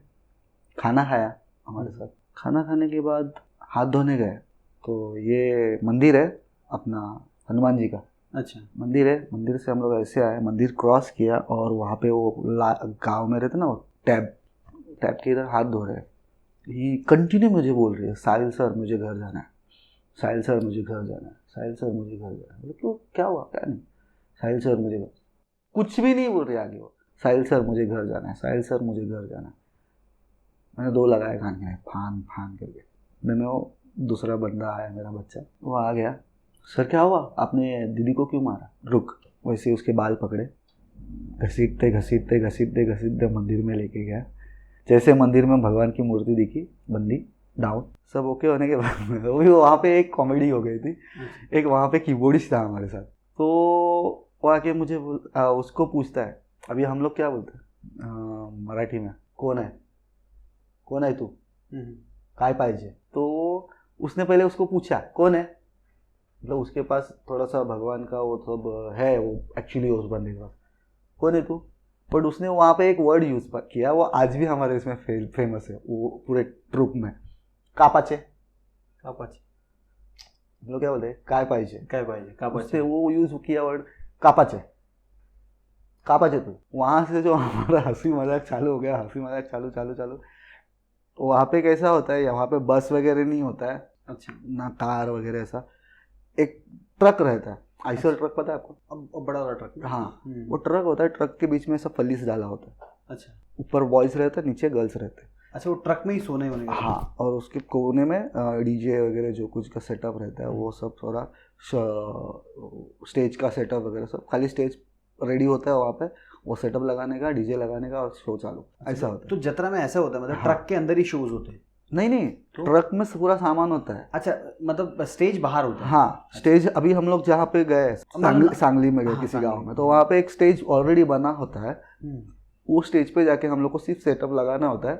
खाना खाया हमारे साथ। खाना खाने के बाद हाथ धोने गए तो ये मंदिर है अपना हनुमान जी का। अच्छा। मंदिर है, मंदिर से हम लोग ऐसे आए, मंदिर क्रॉस किया और वहाँ पे वो गांव में रहते ना वो टैब के इधर हाथ धो रहे हैं। ये कंटिन्यू मुझे बोल रही है साहिल सर मुझे घर जाना है, साहिल सर मुझे घर जाना है, साहिल सर मुझे घर जाना है। क्यों क्या हुआ? क्या नहीं, साहिल सर मुझे, कुछ भी नहीं बोल रही आगे वो, साहिल सर मुझे घर जाना है, साहिल सर मुझे घर जाना है। मैंने 2 लगाए खाने में, फान फान करके। मैंने वो दूसरा बंदा आया मेरा बच्चा, वो आ गया, सर क्या हुआ, आपने दीदी को क्यों मारा? रुक। वैसे उसके बाल पकड़े, घसीटते घसीटते घसीटते घसीटते मंदिर में लेके गया। जैसे मंदिर में भगवान की मूर्ति दिखी, बंदी डाउन, सब ओके होने के बाद वो भी वहाँ पे एक कॉमेडी हो गई थी। एक वहाँ पे कीबोर्डिस्ट था हमारे साथ, तो वो आके मुझे उसको पूछता है, अभी हम लोग क्या बोलते हैं मराठी में, कौन है, कौन है तू, काय पाहिजे? तो उसने पहले उसको पूछा कौन है, मतलब उसके पास थोड़ा सा भगवान का वो सब है, वो एक्चुअली उस बंदे के पास, कौन है तू? बट उसने वहाँ पे एक वर्ड यूज़ किया, वो आज भी हमारे इसमें फेमस है, वो पूरे ट्रुप में, कापाचे। कापाचे लोग क्या बोलते हैं, काय पाहिजे, काय पाहिजे, कापाचे। उससे वो यूज़ किया वर्ड कापाचे, कापाचे तू। वहाँ से जो हमारा हंसी मजाक चालू हो गया, हंसी मजाक चालू चालू चालू। वहाँ पे कैसा होता है, वहाँ पे बस वगैरह नहीं होता है, अच्छा, ना कार वगैरह, ऐसा एक ट्रक रहता है, आइसर ट्रक, पता है आपको? अब बड़ा वाला ट्रक। हाँ, वो ट्रक होता है, ट्रक के बीच में सब फली से डाला होता है। अच्छा, ऊपर बॉयज रहता है, नीचे गर्ल्स रहते हैं। अच्छा, वो ट्रक में ही सोने होने का। हाँ, और उसके कोने में डीजे वगैरह जो कुछ का सेटअप रहता है, वो सब थोड़ा स्टेज का सेटअप वगैरह सब, खाली स्टेज रेडी होता है वहाँ पे, वो सेटअप लगाने का, डीजे लगाने का और शो चालू, ऐसा होता है। तो जत्रा में ऐसा होता है, मतलब ट्रक के अंदर ही शोज होते हैं? नहीं, तो ट्रक में पूरा सामान होता है। अच्छा, मतलब स्टेज बाहर होता है? हाँ, स्टेज अभी हम लोग जहाँ पे गए सांगली में गए किसी गांव में, तो वहाँ पे एक स्टेज ऑलरेडी बना होता है। वो स्टेज पे जाके हम लोग को सिर्फ सेटअप लगाना होता है,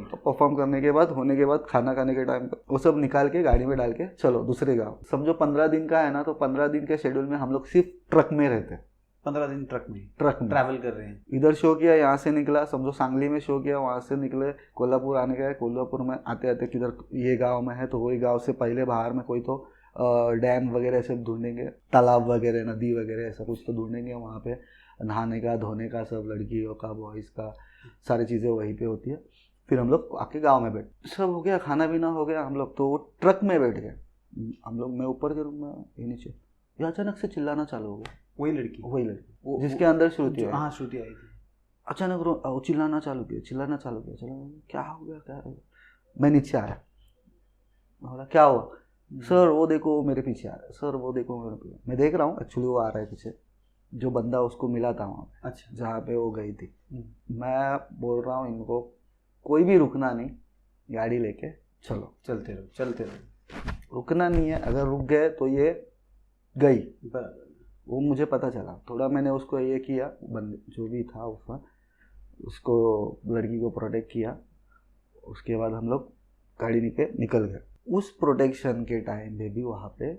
तो परफॉर्म करने के बाद, होने के बाद, खाना खाने के टाइम पे वो सब निकाल के गाड़ी में डाल के चलो दूसरे गाँव। समझो 15 दिन का है ना, तो 15 दिन के शेड्यूल में हम लोग सिर्फ ट्रक में रहते हैं। 15 दिन ट्रक में ट्रैवल कर रहे हैं। इधर शो किया, यहाँ से निकला, समझो सांगली में शो किया, वहाँ से निकले कोल्हापुर आने गए, कोल्हापुर में आते आते किधर ये गांव में है, तो वही गांव से पहले बाहर में कोई तो डैम वगैरह सब ढूंढेंगे, तालाब वगैरह, नदी वगैरह ऐसा कुछ तो ढूंढेंगे, वहाँ पे नहाने का, धोने का, सब लड़कियों का, बॉयज़ का, सारी चीज़ें वहीं पे होती है। फिर हम लोग आके गाँव में बैठ, सब हो गया, खाना पीना हो गया, हम लोग तो ट्रक में बैठ गए। हम लोग, मैं ऊपर के रूम में, ये नीचे, ये अचानक से चिल्लाना चालू हो गया। वही लड़की जिसके अंदर श्रुति है। हाँ, श्रुति आई थी। अचानक चिल्लाना चालू किया, चलो क्या हो गया? मैं नीचे आया, बोला क्या हुआ? सर वो देखो मेरे पीछे आ रहा है, सर वो देखो मेरे पीछे। मैं देख रहा हूँ, एक्चुअली वो आ रहा है पीछे, जो बंदा उसको मिला था वहाँ पे। अच्छा, जहाँ पे वो गई थी। मैं बोल रहा हूँ इनको कोई भी रुकना नहीं, गाड़ी लेके चलो, चलते रहो। रुकना नहीं है, अगर रुक गए तो ये गई। बराबर, वो मुझे पता चला। थोड़ा मैंने उसको ये किया, बंदे जो भी था उसमें, उसको, लड़की को प्रोटेक्ट किया। उसके बाद हम लोग गाड़ी निकल गए। उस प्रोटेक्शन के टाइम पे भी वहाँ पे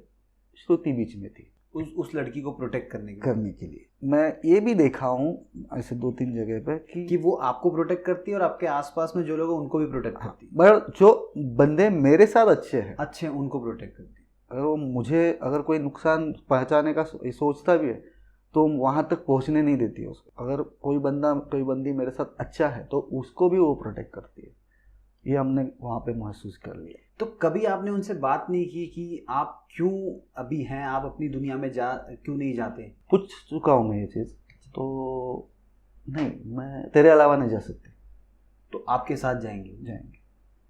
श्रुति बीच में थी, उस लड़की को प्रोटेक्ट करने के लिए। मैं ये भी देखा हूँ ऐसे 2-3 जगह पे कि वो आपको प्रोटेक्ट करती है और आपके आसपास में जो लोग हैं उनको भी प्रोटेक्ट करती है। बट जो बंदे मेरे साथ अच्छे हैं उनको प्रोटेक्ट करती है। अगर वो मुझे, अगर कोई नुकसान पहुँचाने का सोचता भी है तो वहाँ तक पहुँचने नहीं देती है उसको। अगर कोई बंदी मेरे साथ अच्छा है तो उसको भी वो प्रोटेक्ट करती है। ये हमने वहाँ पे महसूस कर लिया। तो कभी आपने उनसे बात नहीं की कि आप क्यों अभी हैं, आप अपनी दुनिया में क्यों नहीं जाते? पूछ चुका हूँ मैं ये चीज़, तो नहीं, मैं तेरे अलावा नहीं जा सकती। तो आपके साथ जाएंगे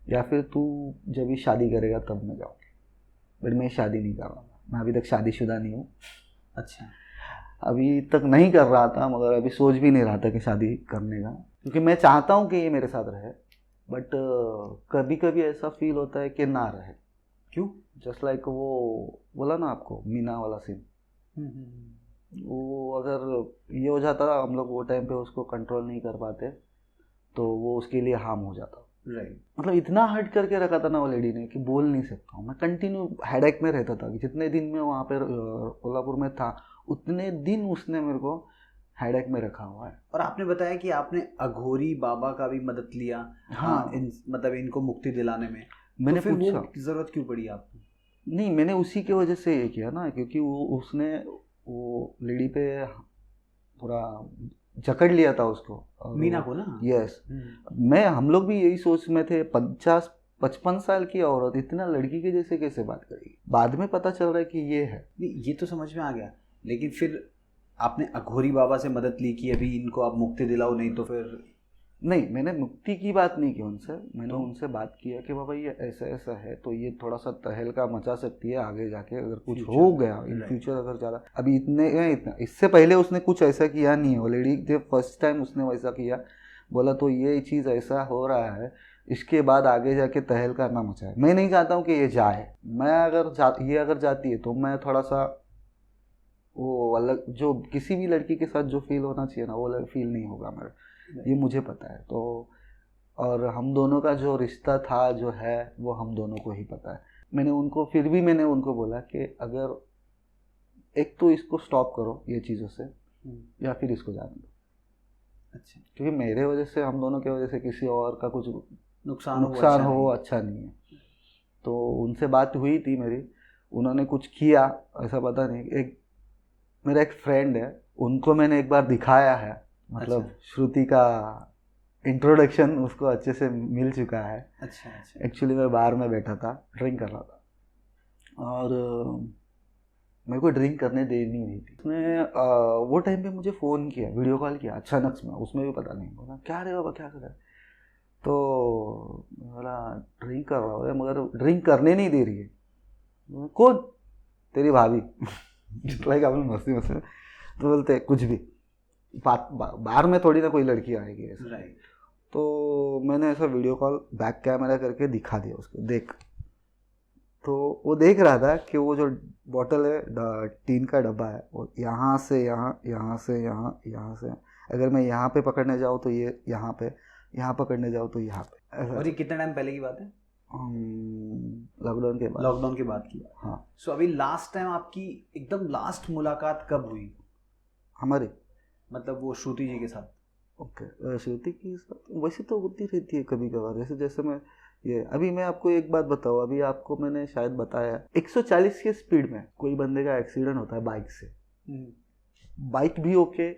या फिर तू जब भी शादी करेगा तब मैं जाऊँगी, बट मैं शादी नहीं कर रहा, मैं अभी तक शादीशुदा नहीं हूँ। अच्छा, अभी तक नहीं कर रहा था, मगर अभी सोच भी नहीं रहा था कि शादी करने का, क्योंकि मैं चाहता हूँ कि ये मेरे साथ रहे, बट कभी कभी ऐसा फील होता है कि ना रहे। क्यों? जस्ट लाइक वो बोला ना आपको मीना वाला सीन, वो अगर ये हो जाता हम लोग वो टाइम पे उसको कंट्रोल नहीं कर पाते तो वो उसके लिए हार्म हो जाता। राइट। मतलब इतना हर्ट करके रखा था ना वो लेडी ने कि बोल नहीं सकता हूँ। मैं कंटिन्यू हेडेक में रहता था, जितने दिन में वहाँ पे कोल्हापुर में था उतने दिन उसने मेरे को हेडेक में रखा हुआ है। और आपने बताया कि आपने अघोरी बाबा का भी मदद लिया। हाँ, मतलब इनको मुक्ति दिलाने में। मैंने तो फिर पूछा, वो जरूरत क्यों पड़ी आपको? नहीं, मैंने उसी की वजह से ये किया ना, क्योंकि उसने वो लेडी पे पूरा जकड़ लिया था उसको, मीना को ना। यस। हम लोग भी यही सोच में थे, 50-55 साल की औरत इतना लड़की के जैसे कैसे बात करेगी। बाद में पता चल रहा है कि ये है। नहीं, ये तो समझ में आ गया, लेकिन फिर आपने अघोरी बाबा से मदद ली कि अभी इनको आप मुक्ति दिलाओ, नहीं तो फिर? नहीं, मैंने मुक्ति की बात नहीं की उनसे। मैंने उनसे बात किया कि बाबा ये ऐसा ऐसा है तो ये थोड़ा सा तहलका मचा सकती है आगे जाके, अगर कुछ हो गया इन फ्यूचर, अगर ज़्यादा अभी इतना इससे पहले उसने कुछ ऐसा किया नहीं है। ऑलरेडी जब फर्स्ट टाइम उसने वैसा किया, बोला तो ये चीज़ ऐसा हो रहा है, इसके बाद आगे जाके तहलका ना मचाए। मैं नहीं चाहता हूँ कि ये जाए। मैं अगर जाती है तो मैं थोड़ा सा वो अलग, जो किसी भी लड़की के साथ जो फील होना चाहिए ना वो फील नहीं होगा मेरा, ये मुझे पता है। तो और हम दोनों का जो रिश्ता था जो है वो हम दोनों को ही पता है। मैंने उनको बोला कि अगर एक तो इसको स्टॉप करो ये चीज़ों से, या फिर इसको जाने दो। अच्छा, क्योंकि मेरे वजह से, हम दोनों की वजह से किसी और का कुछ नुकसान हो अच्छा नहीं है। तो उनसे बात हुई थी मेरी, उन्होंने कुछ किया ऐसा पता नहीं। मेरा एक फ्रेंड है, उनको मैंने एक बार दिखाया है, मतलब अच्छा। श्रुति का इंट्रोडक्शन उसको अच्छे से मिल चुका है। अच्छा। एक्चुअली मैं बार में बैठा था, ड्रिंक कर रहा था और मेरे को ड्रिंक करने दे नहीं रही थी। उसने वो टाइम पे मुझे फ़ोन किया, वीडियो कॉल किया अचानक से, उसमें भी पता नहीं, बोला क्या रे बाबा क्या कर रहा है। तो बोला ड्रिंक कर रहा है मगर ड्रिंक करने नहीं दे रही है। कौन? तेरी भाभी। लाइक आपने मस्ती में तो बोलते कुछ भी बाहर में थोड़ी ना कोई लड़की आएगी ऐसे। राइट। तो मैंने ऐसा वीडियो कॉल बैक कैमरा करके दिखा दिया उसको, देख। तो वो देख रहा था कि वो जो बॉटल है, टीन का डब्बा है, वो यहाँ से यहाँ, यहाँ से यहाँ, यहाँ से, अगर मैं यहाँ पे पकड़ने जाऊँ तो ये यहाँ पे, यहाँ पकड़ने जाऊँ तो यहाँ पे। और ये कितने टाइम पहले की बात है? लॉकडाउन के बाद की। हाँ। सो अभी लास्ट टाइम आपकी एकदम लास्ट मुलाकात कब हुई हमारी? मतलब वो श्रुति जी के साथ? ओके, श्रुति के साथ वैसे तो होती रहती है कभी कभार, जैसे मैं ये अभी मैं आपको एक बात बताऊँ, अभी आपको मैंने शायद बताया 140 के स्पीड में कोई बंदे का एक्सीडेंट होता है बाइक से। बाइक भी ओके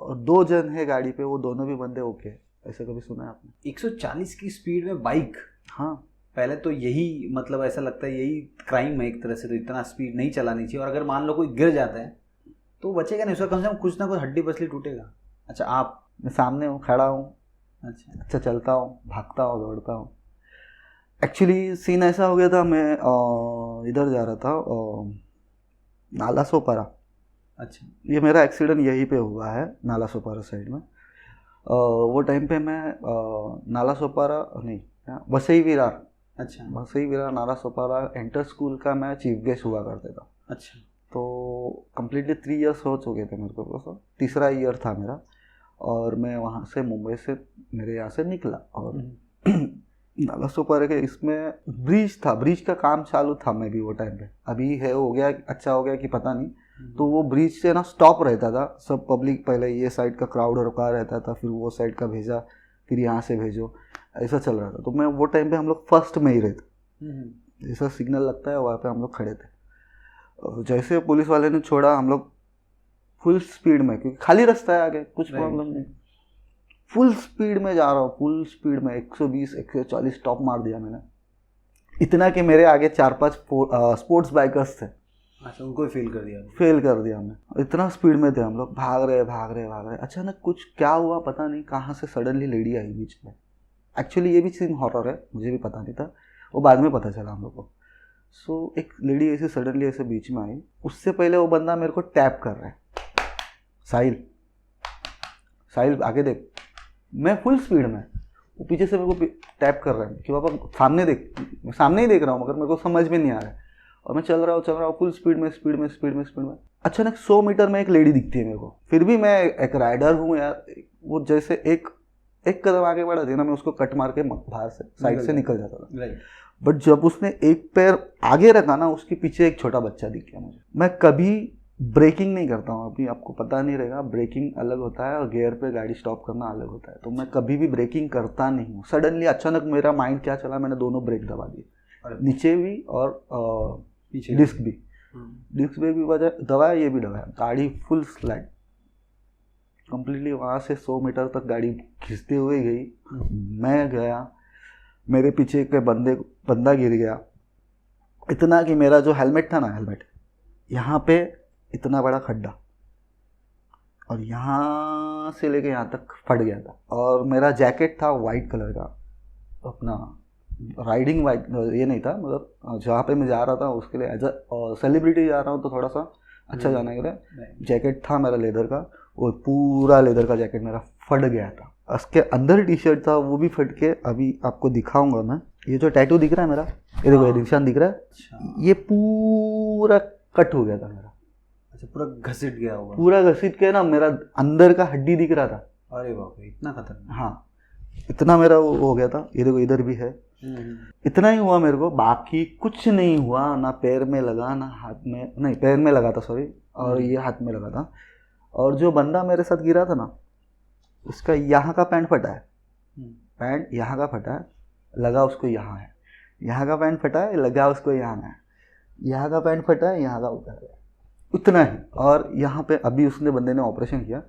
और 2 जन है गाड़ी पे, वो दोनों भी बंदे ओके, ऐसा कभी सुना है आपने? 140 की स्पीड में बाइक? हाँ। पहले तो यही मतलब ऐसा लगता है यही क्राइम है एक तरह से, तो इतना स्पीड नहीं चलानी चाहिए। और अगर मान लो कोई गिर जाता है तो बचेगा नहीं, उसका कम से कम कुछ ना कुछ हड्डी पसली टूटेगा। अच्छा, मैं सामने हूँ, खड़ा हूँ, अच्छा चलता हूँ, भागता हूँ, दौड़ता हूँ। एक्चुअली सीन ऐसा हो गया था, मैं इधर जा रहा था नाला सोपारा। अच्छा, ये मेरा एक्सीडेंट यहीं पे हुआ है, नाला सोपारा साइड में। वो टाइम पे मैं नाला सोपारा नहीं, वसई विरार। अच्छा, वसई विरार नाला सोपारा इंटर स्कूल का मैं चीफ गेस्ट हुआ करता था। अच्छा। तो कम्प्लीटली 3 इयर्स हो चुके थे मेरे को, तो तीसरा ईयर था मेरा। और मैं वहाँ से मुंबई से मेरे यहाँ से निकला और नाला सोपारा के इसमें ब्रिज था, ब्रिज का काम चालू था। मैं भी वो टाइम पे, अभी है हो गया, अच्छा हो गया कि पता नहीं। तो वो ब्रिज से ना स्टॉप रहता था, सब पब्लिक पहले ये साइड का क्राउड रुका रहता था, फिर वो साइड का भेजा, फिर यहाँ से भेजो, ऐसा चल रहा था। तो मैं वो टाइम पे हम लोग फर्स्ट में ही रहते, जैसा सिग्नल लगता है वहाँ पे हम लोग खड़े थे। जैसे पुलिस वाले ने छोड़ा, हम लोग फुल स्पीड में, क्योंकि खाली रास्ता है आगे, कुछ प्रॉब्लम नहीं, फुल स्पीड में जा रहा हूँ, फुल स्पीड में 120 140 टॉप मार दिया मैंने, इतना कि मेरे आगे 4-5 स्पोर्ट्स बाइकर्स थे। अच्छा, उनको फेल कर दिया मैं, इतना स्पीड में थे हम लोग, भाग रहे। अचानक कुछ क्या हुआ पता नहीं, कहाँ से सडनली लेडी आई बीच में, एक्चुअली ये भी सीन हॉरर है, मुझे भी पता नहीं था, वो बाद में पता चला हम लोग को। सो एक लेडी ऐसे सडनली ऐसे बीच में आई, उससे पहले वो बंदा मेरे को टैप कर रहा है, साहिल साहिल आगे देख। मैं फुल स्पीड में, वो पीछे से मेरे को टैप कर रहा है कि बाबा सामने देख, मैं सामने ही देख रहा हूँ मगर मेरे को समझ में नहीं आ रहा है, और मैं चल रहा हूँ फुल स्पीड में। अचानक 100 मीटर में एक लेडी दिखती है मेरे को, फिर भी मैं एक राइडर हूँ यार, वो जैसे एक कदम आगे बढ़ा देना, मैं उसको कट मार के बाहर से साइड से निकल जाता था। बट जब उसने एक पैर आगे रखा ना, उसके पीछे एक छोटा बच्चा दिख गया मुझे। मैं कभी ब्रेकिंग नहीं करता हूँ, अभी आपको पता नहीं रहेगा, ब्रेकिंग अलग होता है और गियर पे गाड़ी स्टॉप करना अलग होता है, तो मैं कभी भी ब्रेकिंग करता नहीं हूँ। सडनली अचानक मेरा माइंड क्या चला, मैंने दोनों ब्रेक दबा दिए, नीचे भी और पीछे डिस्क भी दबाया, ये भी दबाया, गाड़ी फुल स्लाइड कंप्लीटली वहाँ से 100 मीटर तक गाड़ी खींचते हुए गई। मैं गया, मेरे पीछे के बंदा गिर गया, इतना कि मेरा जो हेलमेट था ना, हेलमेट यहाँ पे इतना बड़ा खड्डा, और यहाँ से लेके यहाँ तक फट गया था। और मेरा जैकेट था वाइट कलर का, अपना राइडिंग वाइट ये नहीं था, मगर जहाँ पे मैं जा रहा था उसके लिए एज अ सेलिब्रिटी जा रहा हूँ तो थोड़ा सा अच्छा जाने के लिए जैकेट था मेरा लेदर का, वो पूरा लेदर का जैकेट मेरा फट गया था। उसके अंदर टी शर्ट था वो भी फट के, अभी आपको दिखाऊंगा मैं, ये जो टैटू दिख रहा है मेरा, ये देखो, ये निशान दिख रहा है, ये पूरा कट हो गया था मेरा। अच्छा, पूरा घसीट गया होगा? पूरा घसीट के ना, मेरा अंदर का हड्डी दिख रहा था। अरे बाप रे, इतना खतरनाक? हाँ, इतना मेरा वो हो गया था। ये देखो इधर भी है। इतना ही हुआ मेरे को, बाकी कुछ नहीं हुआ, ना पैर में लगा ना हाथ में, नहीं पैर में लगा था सॉरी, और ये हाथ में लगा था। और जो बंदा मेरे साथ गिरा था ना, उसका यहाँ का पैंट फटा है, पैंट यहाँ का फटा है, लगा उसको यहाँ है, यहाँ का पैंट फटा है, लगा उसको यहाँ है, यहाँ का पैंट फटा है, यहाँ का उतर गया, उतना ही। और यहाँ पे अभी उसने बंदे ने ऑपरेशन किया,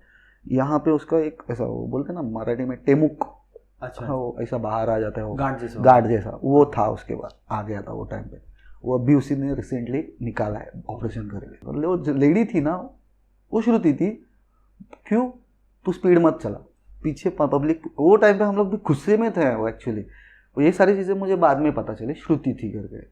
यहाँ पे उसका एक ऐसा, वो बोलते हैं ना मराठी में टेमुक, अच्छा, वो ऐसा बाहर आ जाता है, वो गार्ड जैसा वो था, उसके बाद आ गया था वो टाइम पे। वो अभी उसी ने रिसेंटली निकाला है ऑपरेशन करके। और वो जो लेडी थी ना, वो श्रुति थी, क्यों तू स्पीड मत चला, पीछे पब्लिक, वो टाइम पे हम लोग भी गुस्से में थे वो एक्चुअली। ये सारी चीज़ें मुझे बाद में पता चली श्रुति थी करके।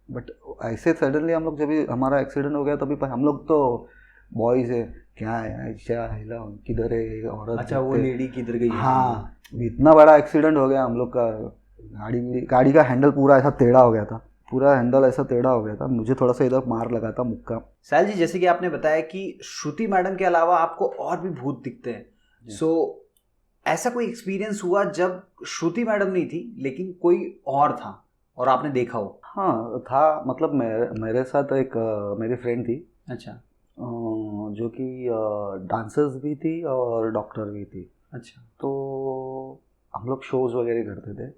बट ऐसे सडनली हम लोग, जब भी हमारा एक्सीडेंट हो गया तभी हम लोग तो बॉयज है, क्या है ऐसा हिला, किधर है औरत, अच्छा वो लेडी किधर गई? हाँ, इतना बड़ा एक्सीडेंट हो गया हम लोग का, गाड़ी का हैंडल पूरा ऐसा टेढ़ा हो गया था, पूरा हैंडल ऐसा टेढ़ा हो गया था, मुझे थोड़ा सा इधर मार लगा था मुक्का। साहिल जी, जैसे कि आपने बताया कि श्रुति मैडम के अलावा आपको और भी भूत दिखते हैं, सो ऐसा कोई एक्सपीरियंस हुआ जब श्रुति मैडम नहीं थी लेकिन कोई और था और आपने देखा हो? हाँ था, मतलब मेरे साथ एक मेरी फ्रेंड थी। अच्छा। जो कि डांसर्स भी थी और डॉक्टर भी थी। अच्छा। तो हम लोग शोज़ वगैरह करते थे,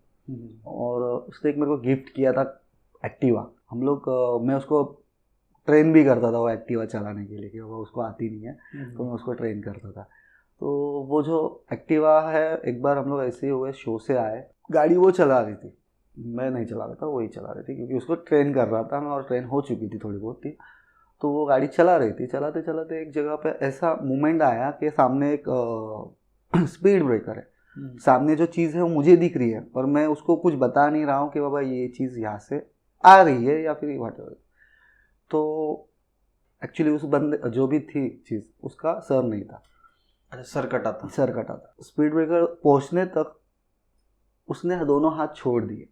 और उसने एक मेरे को गिफ्ट किया था एक्टिवा। हम लोग मैं उसको ट्रेन भी करता था वो एक्टिवा चलाने के लिए, कि वो उसको आती नहीं है तो मैं उसको ट्रेन करता था। तो वो जो एक्टिवा है, एक बार हम लोग ऐसे ही हुए, शो से आए, गाड़ी वो चला रही थी, मैं नहीं चला रहा था, वही चला रही थी, क्योंकि उसको ट्रेन कर रहा था मैं, और ट्रेन हो चुकी थी थोड़ी बहुत थी। तो वो गाड़ी चला रही थी, चलाते चलाते एक जगह पे ऐसा मोमेंट आया कि सामने एक स्पीड ब्रेकर है, सामने जो चीज़ है वो मुझे दिख रही है, पर मैं उसको कुछ बता नहीं रहा हूँ कि बाबा ये चीज़ यहाँ से आ रही है या फिर व्हाटएवर। तो एक्चुअली उस बंदे जो भी थी चीज़, उसका सर नहीं था। अच्छा, सर कटा था? सर कटा था। स्पीड ब्रेकर पहुँचने तक उसने दोनों हाथ छोड़ दिए,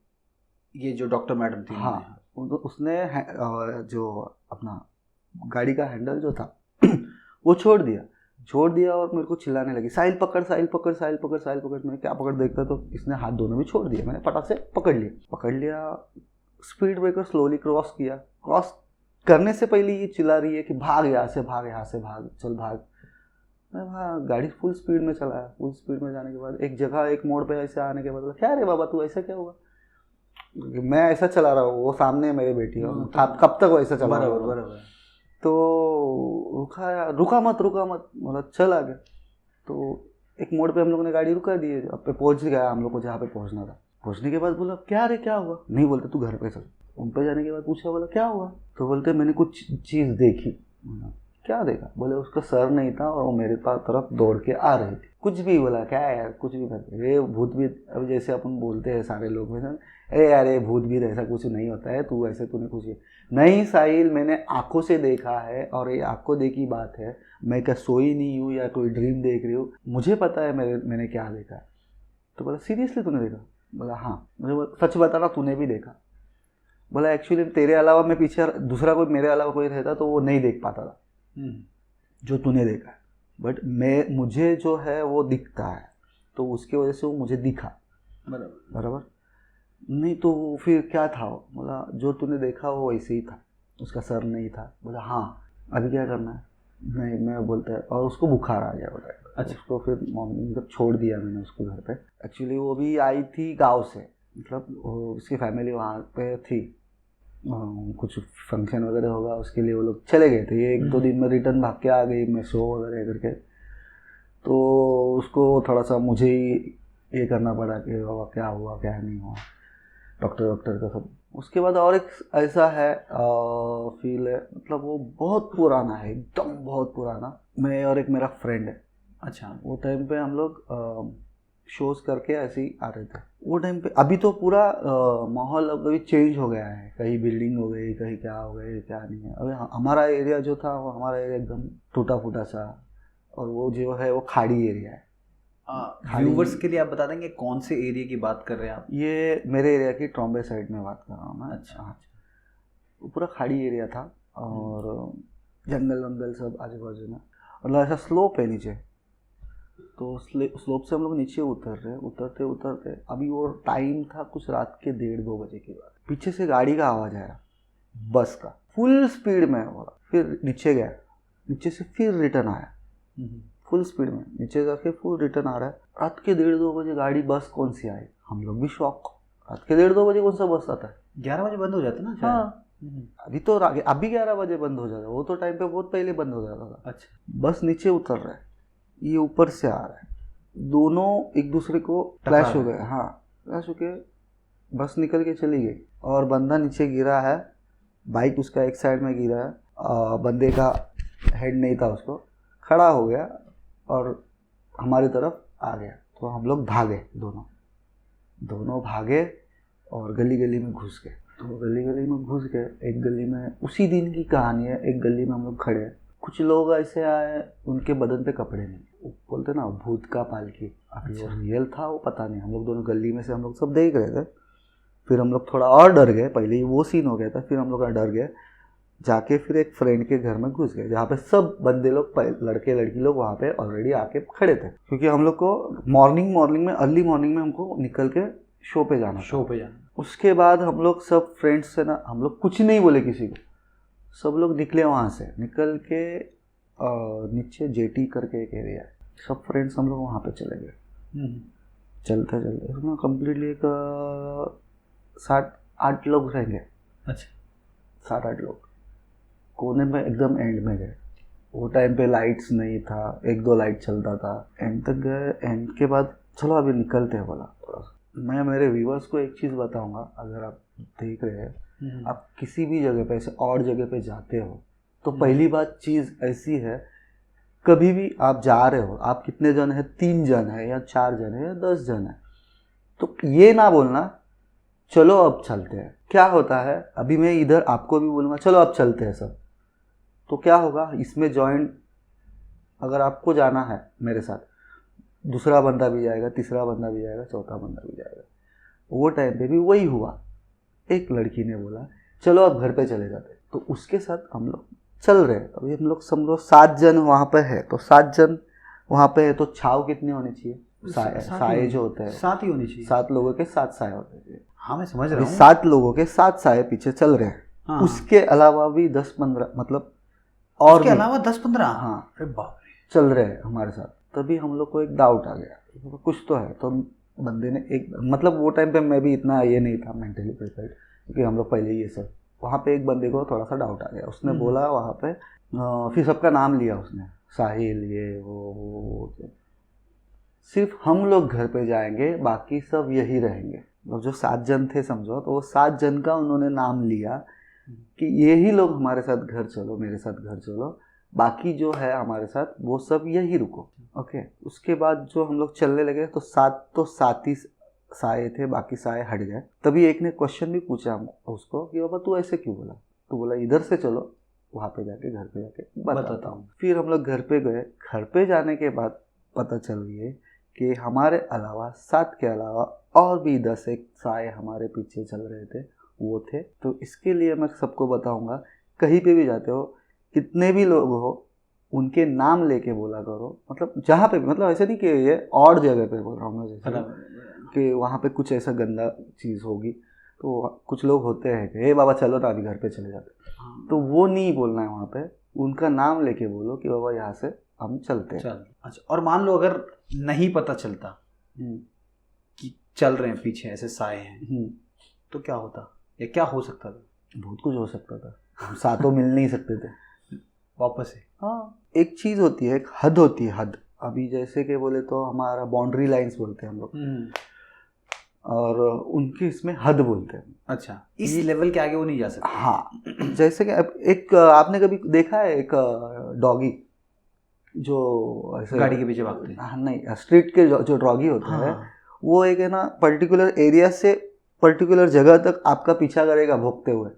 ये जो डॉक्टर मैडम थी। हाँ, उसने जो अपना गाड़ी का हैंडल जो था वो छोड़ दिया और मेरे को चिल्लाने लगी, साहिल पकड़, साहिल पकड़, साहिल पकड़, साहिल पकड़। मैंने क्या पकड़, देखता तो इसने हाथ दोनों भी छोड़ दिए। मैंने फटाक से पकड़ लिया। स्पीड ब्रेकर स्लोली क्रॉस किया। क्रॉस करने से पहले ये चिल्ला रही है कि भाग यहाँ से, भाग यहाँ से, भाग, चल भाग। मैं वहाँ गाड़ी फुल स्पीड में चलाया। फुल स्पीड में जाने के बाद एक जगह, एक मोड़ पे ऐसे आने के बाद, क्या रे बाबा तू ऐसा क्या हुआ? मैं ऐसा चला रहा हूँ, वो सामने मेरे बेटी है, कब तक वो ऐसा चला रहा है? बराबर। तो रुका मत, बोला चल आगे। तो एक मोड़ पे हम लोगों ने गाड़ी रुका दी, अब पे पहुंच गया हम लोग को जहाँ पे पहुंचना था। पहुंचने के बाद बोला क्या रे, क्या हुआ? नहीं बोलते तू घर पे चल। उन पे जाने के बाद पूछा, बोला क्या हुआ? तो बोलते मैंने कुछ चीज़ देखी। क्या देखा? बोले उसका सर नहीं था और वो मेरे पास तरफ दौड़ के आ रही थी। कुछ भी बोला, क्या यार कुछ भी करते, ये भूत भी, अब जैसे अपन बोलते हैं सारे लोग में, अरे यार ये भूत भी ऐसा कुछ नहीं होता है, तू ऐसे तूने कुछ नहीं। साहिल, मैंने आंखों से देखा है और ये आंखों देखी बात है, मैं क्या सोई नहीं हूँ या कोई ड्रीम देख रही हूँ, मुझे पता है मैंने क्या देखा। तो बोला सीरियसली तूने देखा? बोला हाँ। मुझे सच बताना, तूने भी देखा? बोला एक्चुअली तेरे अलावा मैं पीछे दूसरा कोई मेरे अलावा कोई रहता तो वो नहीं देख पाता था जो तूने देखा है, बट मुझे जो है वो दिखता है, तो उसकी वजह से वो मुझे दिखा। बराबर नहीं तो फिर क्या था? बोला जो तूने देखा वो वैसे ही था, उसका सर नहीं था। बोला हाँ, अभी क्या करना है? नहीं, मैं बोलता है, और उसको बुखार आ गया। बोला अच्छा। उसको फिर मतलब छोड़ दिया मैंने उसको घर पे। एक्चुअली वो भी आई थी गांव से, मतलब उसकी फैमिली वहाँ पे थी, कुछ फंक्शन वगैरह होगा उसके लिए वो लोग चले गए थे। ये 1-2 दिन में रिटर्न भाग के आ गई, मैं शो वगैरह करके। तो उसको थोड़ा सा मुझे ही ये करना पड़ा कि बाबा क्या हुआ क्या नहीं हुआ, डॉक्टर का सब। उसके बाद और एक ऐसा है फील है, मतलब वो बहुत पुराना है, एकदम बहुत पुराना। मैं और एक मेरा फ्रेंड है। अच्छा। वो टाइम पे हम लोग शोज करके ऐसे ही आ रहे थे वो टाइम पे। अभी तो पूरा माहौल अभी चेंज हो गया है, कहीं बिल्डिंग हो गई, कहीं क्या हो गई, क्या नहीं है। अभी हमारा एरिया जो था वो हमारा एरिया एकदम टूटा फूटा सा, और वो जो है वो खाड़ी एरिया है। व्यूवर्स के लिए आप बता देंगे कौन से एरिया की बात कर रहे हैं आप? ये मेरे एरिया की ट्रॉम्बे साइड में बात कर रहा हूँ मैं। अच्छा। वो पूरा खाड़ी एरिया था और जंगल वंगल सब आजू बाजू में, मतलब ऐसा स्लोप है नीचे। तो स्लोप से हम लोग नीचे उतरते उतरते अभी वो टाइम था कुछ रात के 1:30-2 बजे की बात। पीछे से गाड़ी का आवाज़ आया, बस का, फुल स्पीड में हो रहा। फिर नीचे गया, नीचे से फिर रिटर्न आया फुल स्पीड में, नीचे जाके फुल रिटर्न आ रहा है। रात के 1:30-2 बजे गाड़ी, बस कौन सी आई? हम लोग भी शॉक। रात के 1:30-2 बजे कौन सा बस आता है? 11 बजे बंद हो जाता ना? हाँ, अभी 11 बजे बंद हो जाता, वो तो टाइम पे बहुत पहले बंद हो जाता था। अच्छा। बस नीचे उतर रहा है, ये ऊपर से आ रहा है, दोनों एक दूसरे को क्लैश हो गए। हाँ, क्लैश हो के बस निकल के चली गई और बंदा नीचे गिरा है, बाइक उसका एक साइड में गिरा है, बंदे का हेड नहीं था, उसको खड़ा हो गया और हमारी तरफ आ गया। तो हम लोग भागे, दोनों भागे और गली गली में घुस गए। तो गली गली में घुस गए, एक गली में उसी दिन की कहानी है, एक गली में हम लोग खड़े हैं, कुछ लोग ऐसे आए, उनके बदन पे कपड़े नहीं, बोलते ना भूत का पालकी। अभी वो रियल था वो पता नहीं, हम लोग दोनों गली में से हम लोग सब देख रहे थे। फिर हम लोग थोड़ा और डर गए, पहले ही वो सीन हो गया था, फिर हम लोग डर गए, जाके फिर एक फ्रेंड के घर में घुस गए, जहाँ पे सब बंदे लोग, लड़के लड़की लोग वहाँ पे ऑलरेडी आके खड़े थे, क्योंकि हम लोग को मॉर्निंग में अर्ली मॉर्निंग में हमको निकल के शो पे जाना। उसके बाद हम लोग सब फ्रेंड्स से ना, हम लोग कुछ नहीं बोले किसी को, सब लोग निकले वहाँ से, निकल के नीचे जेटी करके एक एरिया है, सब फ्रेंड्स हम लोग वहाँ पे चले गए। चलते उसमें कम्प्लीटली एक 7-8 लोग रहेंगे। अच्छा। 7-8 लोग कोने में एकदम एंड में गए। वो टाइम पे लाइट्स नहीं था, 1-2 लाइट चलता था। एंड तक गए, एंड के बाद चलो अभी निकलते हैं। बोला थोड़ा सा मैं मेरे व्यूअर्स को एक चीज़ बताऊंगा, अगर आप देख रहे हैं, आप किसी भी जगह पे ऐसे और जगह पे जाते हो तो पहली बात चीज़ ऐसी है, कभी भी आप जा रहे हो, आप कितने जन है, 3 जन है या 4 जन है या 10 जन है, तो ये ना बोलना चलो अब चलते हैं। क्या होता है, अभी मैं इधर आपको भी बोलूँगा चलो अब चलते हैं सब, तो क्या होगा, इसमें जॉइन अगर आपको जाना है मेरे साथ, दूसरा बंदा भी जाएगा, तीसरा बंदा भी जाएगा, चौथा बंदा भी जाएगा। वो टाइम पे भी वही हुआ, एक लड़की ने बोला चलो अब घर पे चले जाते, तो उसके साथ हम लोग चल रहे। अभी हम लोग समझो 7 जन वहाँ पे है, तो 7 जन वहाँ पे है, तो छाव कितने होने चाहिए, साए जो होते हैं 7 ही होने चाहिए, 7 लोगों के 7 साए होते हैं। हाँ मैं समझ रहा हूँ, 7 लोगों के 7 साए पीछे चल रहे हैं। हाँ। उसके अलावा भी 10-15 मतलब और उसके अलावा 10-15 हाँ अरे बाप रे चल रहे हैं हमारे साथ। तभी हम लोग को एक डाउट आ गया, कुछ तो है। तो बंदे ने एक, मतलब वो टाइम पे मैं भी इतना ये नहीं था मेंटली प्रिपेयर्ड, क्योंकि हम लोग पहले ये सब, वहाँ पे एक बंदे को थोड़ा सा डाउट आ गया। उसने बोला वहाँ पे, फिर सबका नाम लिया उसने, साहिल, ये वो सिर्फ हम लोग घर पे जाएंगे, बाकी सब यही रहेंगे। मतलब जो 7 जन थे समझो, तो वो 7 जन का उन्होंने नाम लिया कि यही लोग हमारे साथ घर चलो, मेरे साथ घर चलो, बाकी जो है हमारे साथ वो सब यही रुको। ओके, उसके बाद जो हम लोग चलने लगे तो सात ही साए थे, बाकी साए हट गए। तभी एक ने क्वेश्चन भी पूछा हम उसको कि बाबा तू ऐसे क्यों बोला? तो बोला इधर से चलो, वहाँ पे जाके घर पे जाके बताता हूँ। फिर हम लोग घर पे गए। घर पे जाने के बाद पता चल गई कि हमारे अलावा 7 के अलावा और भी 10 एक साए हमारे पीछे चल रहे थे, वो थे। तो इसके लिए मैं सबको बताऊंगा, कहीं पे भी जाते हो, कितने भी लोग हो, उनके नाम लेके बोला करो। मतलब जहाँ पे भी, मतलब ऐसे नहीं कि ये और जगह पे बोल रहा हूँ मैं, जैसे कि वहाँ पे कुछ ऐसा गंदा चीज़ होगी तो कुछ लोग होते हैं कि हे बाबा चलो तो अभी घर पे चले जाते, तो वो नहीं बोलना है। वहाँ पे उनका नाम लेके बोलो कि बाबा यहाँ से हम चलते हैं। अच्छा, और मान लो अगर नहीं पता चलता कि चल रहे हैं पीछे ऐसे साए हैं, तो क्या होता या क्या हो सकता था? बहुत कुछ हो सकता था। हम सातों मिल नहीं सकते थे वापस से। हाँ, एक चीज़ होती है, एक हद होती है, हद। अभी जैसे कि बोले तो हमारा बाउंड्री लाइंस बोलते हैं हम लोग, और उनके इसमें हद बोलते हैं। अच्छा, इस लेवल के आगे वो नहीं जा सकते। हाँ, जैसे कि अब एक आपने कभी देखा है एक डॉगी जो ऐसे गाड़ी के पीछे भागते हैं? नहीं, स्ट्रीट के जो डॉगी होते हैं, वो एक है ना पर्टिकुलर एरिया से पर्टिकुलर जगह तक आपका पीछा करेगा भौंकते हुए,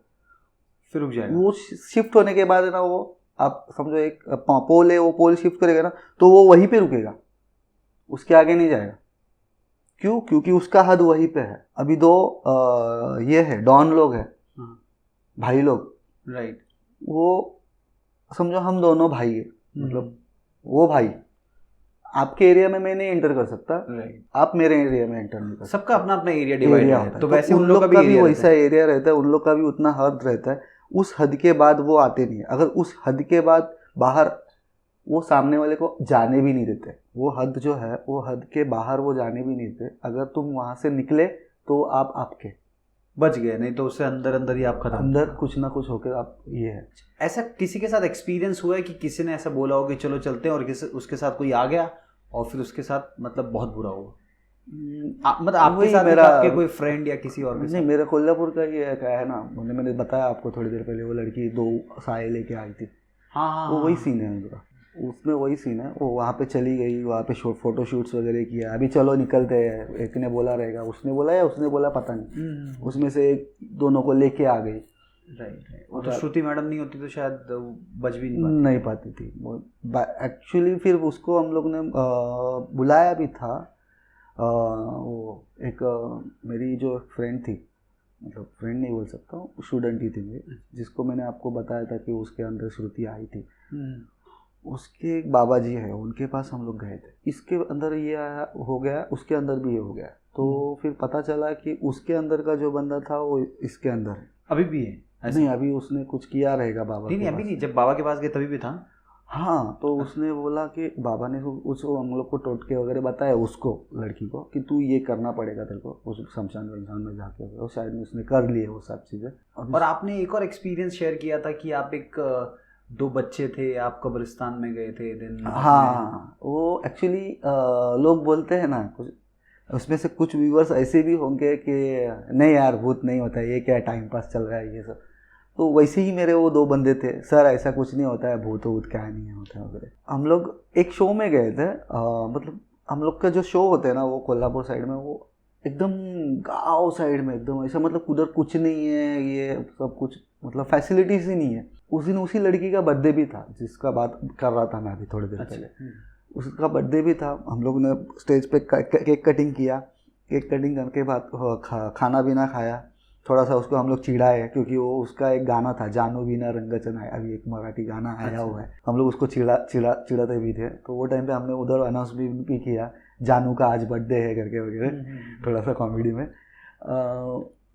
फिर रुक जाएगा। वो शिफ्ट होने के बाद है ना, वो आप समझो एक पोल है, वो पोल शिफ्ट करेगा ना तो वो वहीं पे रुकेगा, उसके आगे नहीं जाएगा। क्यों? क्योंकि उसका हद वहीं पे है। अभी दो ये है डॉन लोग हैं, भाई लोग, राइट। वो समझो हम दोनों भाई है, मतलब वो भाई आपके एरिया में मैं नहीं एंटर कर सकता, राइट, आप मेरे एरिया में एंटर नहीं कर सकते। सबका अपना अपना एरिया डिवाइड है, तो वैसे उन लोग का भी वैसा एरिया रहता है, उन लोग का भी उतना हद रहता है। उस हद के बाद वो आते नहीं है। अगर उस हद के बाद बाहर, वो सामने वाले को जाने भी नहीं देते। वो हद जो है, वो हद के बाहर वो जाने भी नहीं देते। अगर तुम वहाँ से निकले तो आप आपके बच गए, नहीं तो उससे अंदर अंदर ही आप खत्म, अंदर कुछ ना कुछ होकर आप ये है। ऐसा किसी के साथ एक्सपीरियंस हुआ है कि किसी ने ऐसा बोला हो कि चलो चलते हैं, और उसके साथ कोई आ गया और फिर उसके साथ मतलब बहुत बुरा हुआ? मतलब आपके साथ मेरा आपके कोई फ्रेंड या किसी और के साथ? नहीं, मेरा कोल्हापुर का ये है ना, मैंने बताया आपको थोड़ी देर पहले, वो लड़की 2 साए लेके आई थी। हाँ, वो वही सीन है उनका, उसमें वही सीन है। वो वहाँ पे चली गई, वहाँ पे फोटो शूट्स वगैरह किया, अभी चलो निकलते हैं, एक ने बोला रहेगा, उसने बोला या उसने बोला पता नहीं, उसमें से एक दोनों को लेके आ गई। राइट। और तो श्रुति मैडम नहीं होती तो शायद बच भी नहीं पाती थी एक्चुअली। फिर उसको हम लोग ने बुलाया भी था। वो एक मेरी जो फ्रेंड थी, मतलब फ्रेंड नहीं बोल सकता हूँ, स्टूडेंट ही थी मेरी, जिसको मैंने आपको बताया था कि उसके अंदर श्रुति आई थी। उसके एक बाबा जी है, उनके पास हम लोग गए थे। इसके अंदर ये आया हो गया, उसके अंदर भी ये हो गया। तो फिर पता चला कि उसके अंदर का जो बंदा था वो इसके अंदर है। अभी भी है? नहीं, अभी उसने कुछ किया रहेगा बाबा। नहीं, अभी नहीं, जब बाबा के पास गए तभी भी था। हाँ, तो उसने बोला कि बाबा ने उसको हम लोग को टोटके वगैरह बताया, उसको लड़की को, कि तू ये करना पड़ेगा तेरे को उस शमशान में जाके। और शायद उसने कर लिए वो सब चीज़ें। और आपने एक और एक्सपीरियंस शेयर किया था कि आप एक 2 बच्चे थे, आप कब्रिस्तान में गए थे दिन। हाँ, वो एक्चुअली लोग बोलते हैं ना, कुछ उसमें से कुछ व्यूअर्स ऐसे भी होंगे कि नहीं यार भूत नहीं होता है, ये क्या टाइम पास चल रहा है ये सब। तो वैसे ही मेरे वो 2 बंदे थे, सर ऐसा कुछ नहीं होता है, भूत वूत क्या नहीं होता है वगैरह। हम लोग एक शो में गए थे, मतलब हम लोग का जो शो होते हैं ना, वो कोल्हापुर साइड में, वो एकदम गाँव साइड में, एकदम ऐसा, मतलब उधर कुछ नहीं है, ये सब कुछ मतलब फैसिलिटीज ही नहीं है। उस दिन उसी लड़की का बर्थडे भी था, जिसका बात कर रहा था मैं अभी थोड़ी देर पहले। उसका बर्थडे भी था। हम लोग ने स्टेज पे केक कटिंग किया। केक कटिंग करने के बाद खाना पीना खाया। थोड़ा सा उसको हम लोग चिढ़ाए, क्योंकि वो उसका एक गाना था, जानू बिना रंगचन है, अभी एक मराठी गाना आया हुआ है। हम लोग उसको चिढ़ाते भी थे। तो वो टाइम पे हमने उधर अनाउंस भी किया, जानू का आज बर्थडे है करके वगैरह, थोड़ा सा कॉमेडी में।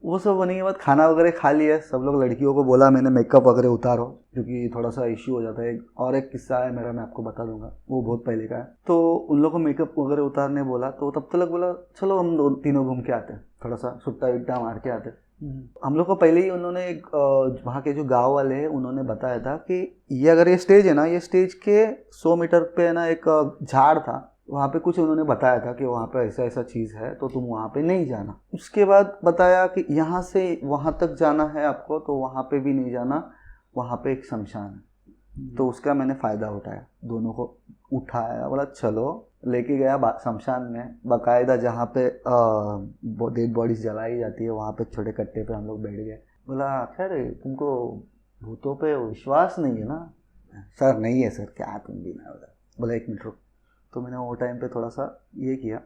वो सब होने के बाद खाना वगैरह खा लिया सब लोग। लड़कियों को बोला मैंने मेकअप वगैरह उतारो, क्योंकि थोड़ा सा इश्यू हो जाता है। और एक किस्सा है मेरा, मैं आपको बता दूंगा, वो बहुत पहले का है। तो उन लोगों को मेकअप वगैरह उतारने बोला, तो तब तक बोला चलो हम तीनों घूम के आते हैं, थोड़ा सा सुट्टा विट्टा मार के आते। हम लोग को पहले ही उन्होंने एक वहाँ के जो गाँव वाले हैं उन्होंने बताया था कि ये अगर ये स्टेज है ना, ये स्टेज के 100 मीटर पे ना एक झाड़ था, वहाँ पे कुछ उन्होंने बताया था कि वहाँ पे ऐसा ऐसा चीज़ है, तो तुम वहाँ पे नहीं जाना। उसके बाद बताया कि यहाँ से वहाँ तक जाना है आपको, तो वहाँ पे भी नहीं जाना, वहाँ पे एक शमशान है। तो उसका मैंने फ़ायदा उठाया, दोनों को उठाया, बोला चलो लेके गया शमशान में, बाकायदा जहाँ पे डेड बॉडीज जलाई जाती है वहाँ पे छोटे कट्टे पे हम लोग बैठ गए। बोला खैर तुमको भूतों पे विश्वास नहीं है ना? सर नहीं है सर, क्या तुम भी ना। बोला 1 मिनट रुक। तो मैंने वो टाइम पे थोड़ा सा ये किया,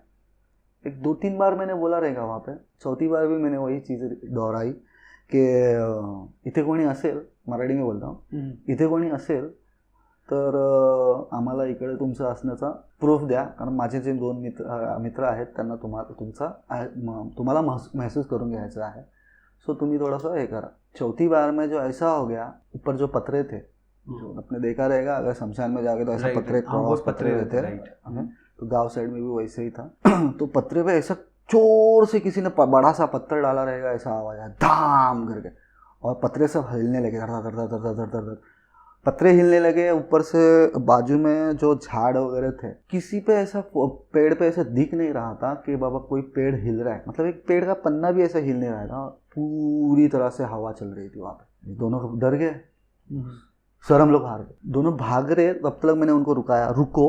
1-2-3 बार मैंने बोला रहेगा वहाँ पे, चौथी बार भी मैंने वही चीज़ दोहराई की इथे कोणी असेल, मराठी में बोलता हूँ, इथे कोणी असेल तर आम्हाला इकडे तुमचं असण्याचा प्रूफ द्या, कारण माझे जे 2 मित्र आहेत त्यांना तुम्हाला महसूस करून घ्यायचा है, सो तुम्ही थोड़ा ये करा। चौथी बार में जो ऐसा हो गया, ऊपर जो पत्रे थे, जो आपने देखा रहेगा अगर शमशान में जाके तो ऐसा पत्रे रहते हैं, तो गांव साइड में भी वैसे ही था। तो पत्रे पे ऐसा जोर से किसी ने बड़ा सा पत्थर डाला रहेगा, ऐसा आवाज आया धाम करके, और पत्रे सब हिलने लगे, धर पत्रे हिलने लगे। ऊपर से बाजू में जो झाड़ वगैरह थे, किसी पे ऐसा पेड़ पे ऐसा दिख नहीं रहा था कि बाबा कोई पेड़ हिल रहा है, मतलब एक पेड़ का पन्ना भी ऐसा हिल नहीं रहा था, पूरी तरह से हवा चल रही थी वहाँ पे। दोनों डर गए सर, हम लोग हार गए, दोनों भाग रहे। तब तक मैंने उनको रुकाया, रुको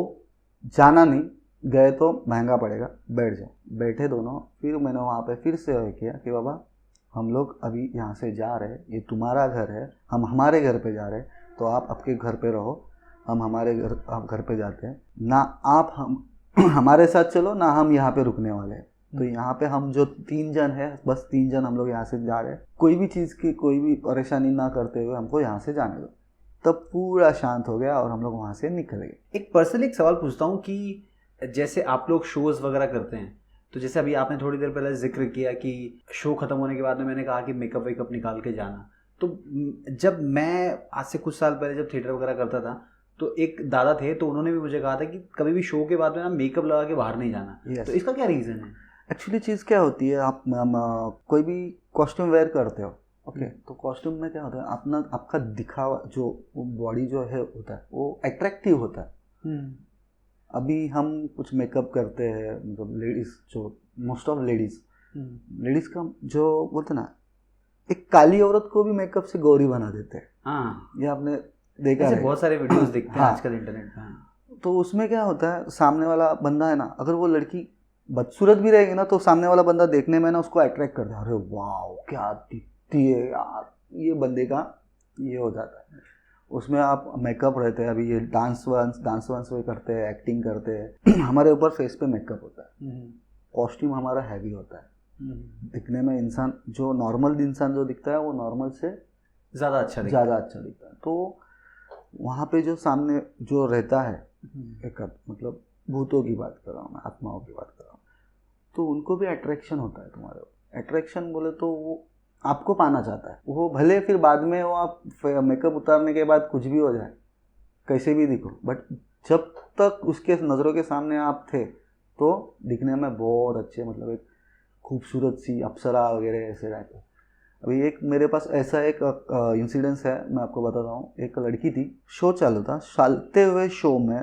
जाना नहीं, गए तो महंगा पड़ेगा, बैठ जाओ। बैठे दोनों। फिर मैंने वहाँ पे फिर से किया कि बाबा हम लोग अभी यहाँ से जा रहे हैं, ये तुम्हारा घर है, हम हमारे घर पे जा रहे हैं, तो आप आपके घर पे रहो, हम हमारे घर पे जाते हैं ना, आप हम हमारे साथ चलो ना, हम यहाँ पे रुकने वाले हैं। तो यहाँ पे हम जो 3 जन है, बस 3 जन हम लोग यहाँ से जा रहे हैं, कोई भी चीज़ की कोई भी परेशानी ना करते हुए हमको यहाँ से जाने दो। तब पूरा शांत हो गया और हम लोग वहाँ से निकल गए। एक पर्सनली एक सवाल पूछता हूँ कि जैसे आप लोग शोज़ वगैरह करते हैं, तो जैसे अभी आपने थोड़ी देर पहले जिक्र किया कि शो ख़त्म होने के बाद में मैंने कहा कि मेकअप वेकअप निकाल के जाना, तो जब मैं आज से कुछ साल पहले जब थिएटर वगैरह करता था, तो एक दादा थे, तो उन्होंने भी मुझे कहा था कि कभी भी शो के बाद में ना मेकअप लगा के बाहर नहीं जाना। तो इसका क्या रीज़न है? एक्चुअली चीज़ क्या होती है, आप कोई भी कॉस्ट्यूम वेयर करते हो, ओके, तो कॉस्ट्यूम में क्या होता है, आपका दिखावा जो बॉडी जो है होता है वो अट्रैक्टिव होता है। अभी हम कुछ मेकअप करते हैं, मतलब लेडीज़ जो मोस्ट ऑफ लेडीज़ का जो बोलते ना, एक काली औरत को भी मेकअप से गौरी बना देते हैं। हाँ, ये आपने देखा है, बहुत सारे वीडियोस दिखते हैं आजकल इंटरनेट पे। तो उसमें क्या होता है, सामने वाला बंदा है ना, अगर वो लड़की बदसूरत भी रहेगी ना, तो सामने वाला बंदा देखने में ना उसको अट्रैक्ट करता है, अरे वाह क्या दिखती है यार, ये बंदे का ये हो जाता है। उसमें आप मेकअप रहते हैं, अभी ये डांस वांस भी करते हैं, एक्टिंग करते हैं, हमारे ऊपर फेस पे मेकअप होता है, कॉस्ट्यूम हमारा हैवी होता है, दिखने में इंसान जो नॉर्मल इंसान जो दिखता है वो नॉर्मल से ज़्यादा अच्छा दिखता है। तो वहाँ पे जो सामने जो रहता है, एक मतलब भूतों की बात कर रहा हूँ मैं, आत्माओं की बात कर रहा हूँ, तो उनको भी अट्रैक्शन होता है तुम्हारे ऊपर। अट्रैक्शन बोले तो वो आपको पाना चाहता है, वो भले फिर बाद में वो आप मेकअप उतारने के बाद कुछ भी हो जाए, कैसे भी दिखो, बट जब तक उसके नज़रों के सामने आप थे तो दिखने में बहुत अच्छे, मतलब एक खूबसूरत सी अप्सरा वगैरह ऐसे रहते। अभी एक मेरे पास ऐसा एक इंसिडेंस है, मैं आपको बताता हूँ। एक लड़की थी, शो चालू था, चलते हुए शो में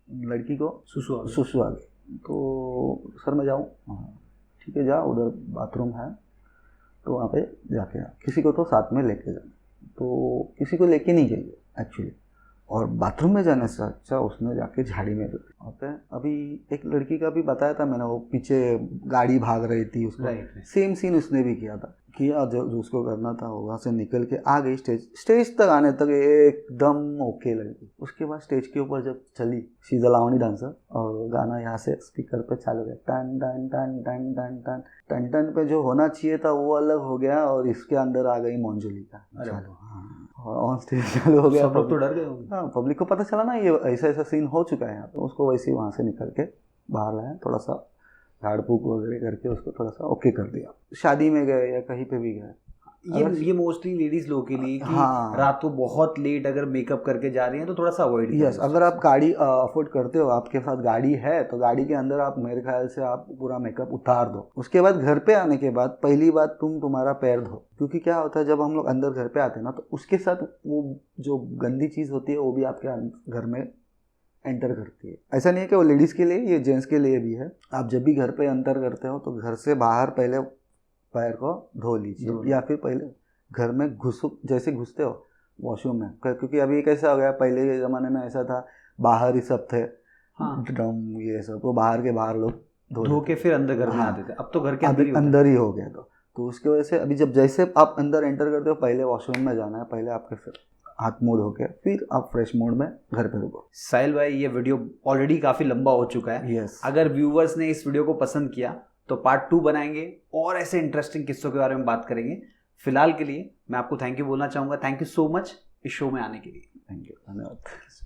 लड़की को सुसु आ गई। तो सर मैं जाऊँ? हाँ ठीक है, जाओ, उधर बाथरूम है, तो वहाँ पे जाके किसी को तो साथ में लेके जाना। तो किसी को लेके नहीं गई एक्चुअली, और बाथरूम में जाने से अच्छा उसने जाके झाड़ी में वहाँ पे। अभी एक लड़की का भी बताया था मैंने, वो पीछे गाड़ी भाग रही थी, उसको सेम सीन उसने भी किया था, किया जो उसको करना था। वहाँ से निकल के आ गई, स्टेज तक आने तक एकदम ओके लड़की। उसके बाद स्टेज के ऊपर जब चली, she is a Lavani dancer, और गाना यहाँ से स्पीकर पे चालू गया, टन टन टन टन टन टन टन टन पे जो होना चाहिए था वो अलग हो गया, और इसके अंदर आ गई मंजुली का चालू। हाँ, और ऑन स्टेज चालू हो गया। सब लोग तो डर गए होंगे। हाँ, पब्लिक को पता चला ना ये ऐसा सीन हो चुका है यहाँ पे। उसको वैसे ही वहाँ से निकल के बाहर लाया, थोड़ा सा झाड़ फूक वगैरह करके उसको थोड़ा सा ओके कर दिया। शादी में गए या कहीं पे भी गए, ये मोस्टली लेडीज लोग के लिए कि हाँ, रात को बहुत लेट अगर मेकअप करके जा रही हैं तो थोड़ा सा अवॉइड करें। यस, अगर आप गाड़ी अफोर्ड करते हो, आपके साथ गाड़ी है, तो गाड़ी के अंदर आप मेरे ख्याल से आप पूरा मेकअप उतार दो। उसके बाद घर पे आने के बाद पहली बात तुम्हारा पैर धो, क्योंकि क्या होता है जब हम लोग अंदर घर पे आते हैं ना, तो उसके साथ वो जो गंदी चीज़ होती है वो भी आपके घर में एंटर करती है। ऐसा नहीं है कि वो लेडीज़ के लिए, ये जेंट्स के लिए भी है। आप जब भी घर पे एंटर करते हो तो घर से बाहर पहले पैर को धो लीजिए, या फिर पहले घर में जैसे घुसते हो वॉशरूम में, क्योंकि अभी कैसा हो गया, पहले के ज़माने में ऐसा था बाहर ही सब थे, हाँ, ड्रम ये सब, तो बाहर के बाहर लोग धो के फिर अंदर घर में हाँ, आते थे। अब तो घर के अंदर अभी ही होता है। अंदर ही हो गया। तो उसकी वजह से अभी जब जैसे आप अंदर एंटर करते हो, पहले वॉशरूम में जाना है, पहले आपके फिर हाथ मुंह धो के फिर आप फ्रेश मोड में घर पे रुको। साहिल भाई, ये वीडियो ऑलरेडी काफी लंबा हो चुका है। यस, अगर व्यूवर्स ने इस वीडियो को पसंद किया तो पार्ट 2 बनाएंगे और ऐसे इंटरेस्टिंग किस्सों के बारे में बात करेंगे। फिलहाल के लिए मैं आपको थैंक यू बोलना चाहूंगा। थैंक यू सो मच इस शो में आने के लिए। थैंक यू, धन्यवाद।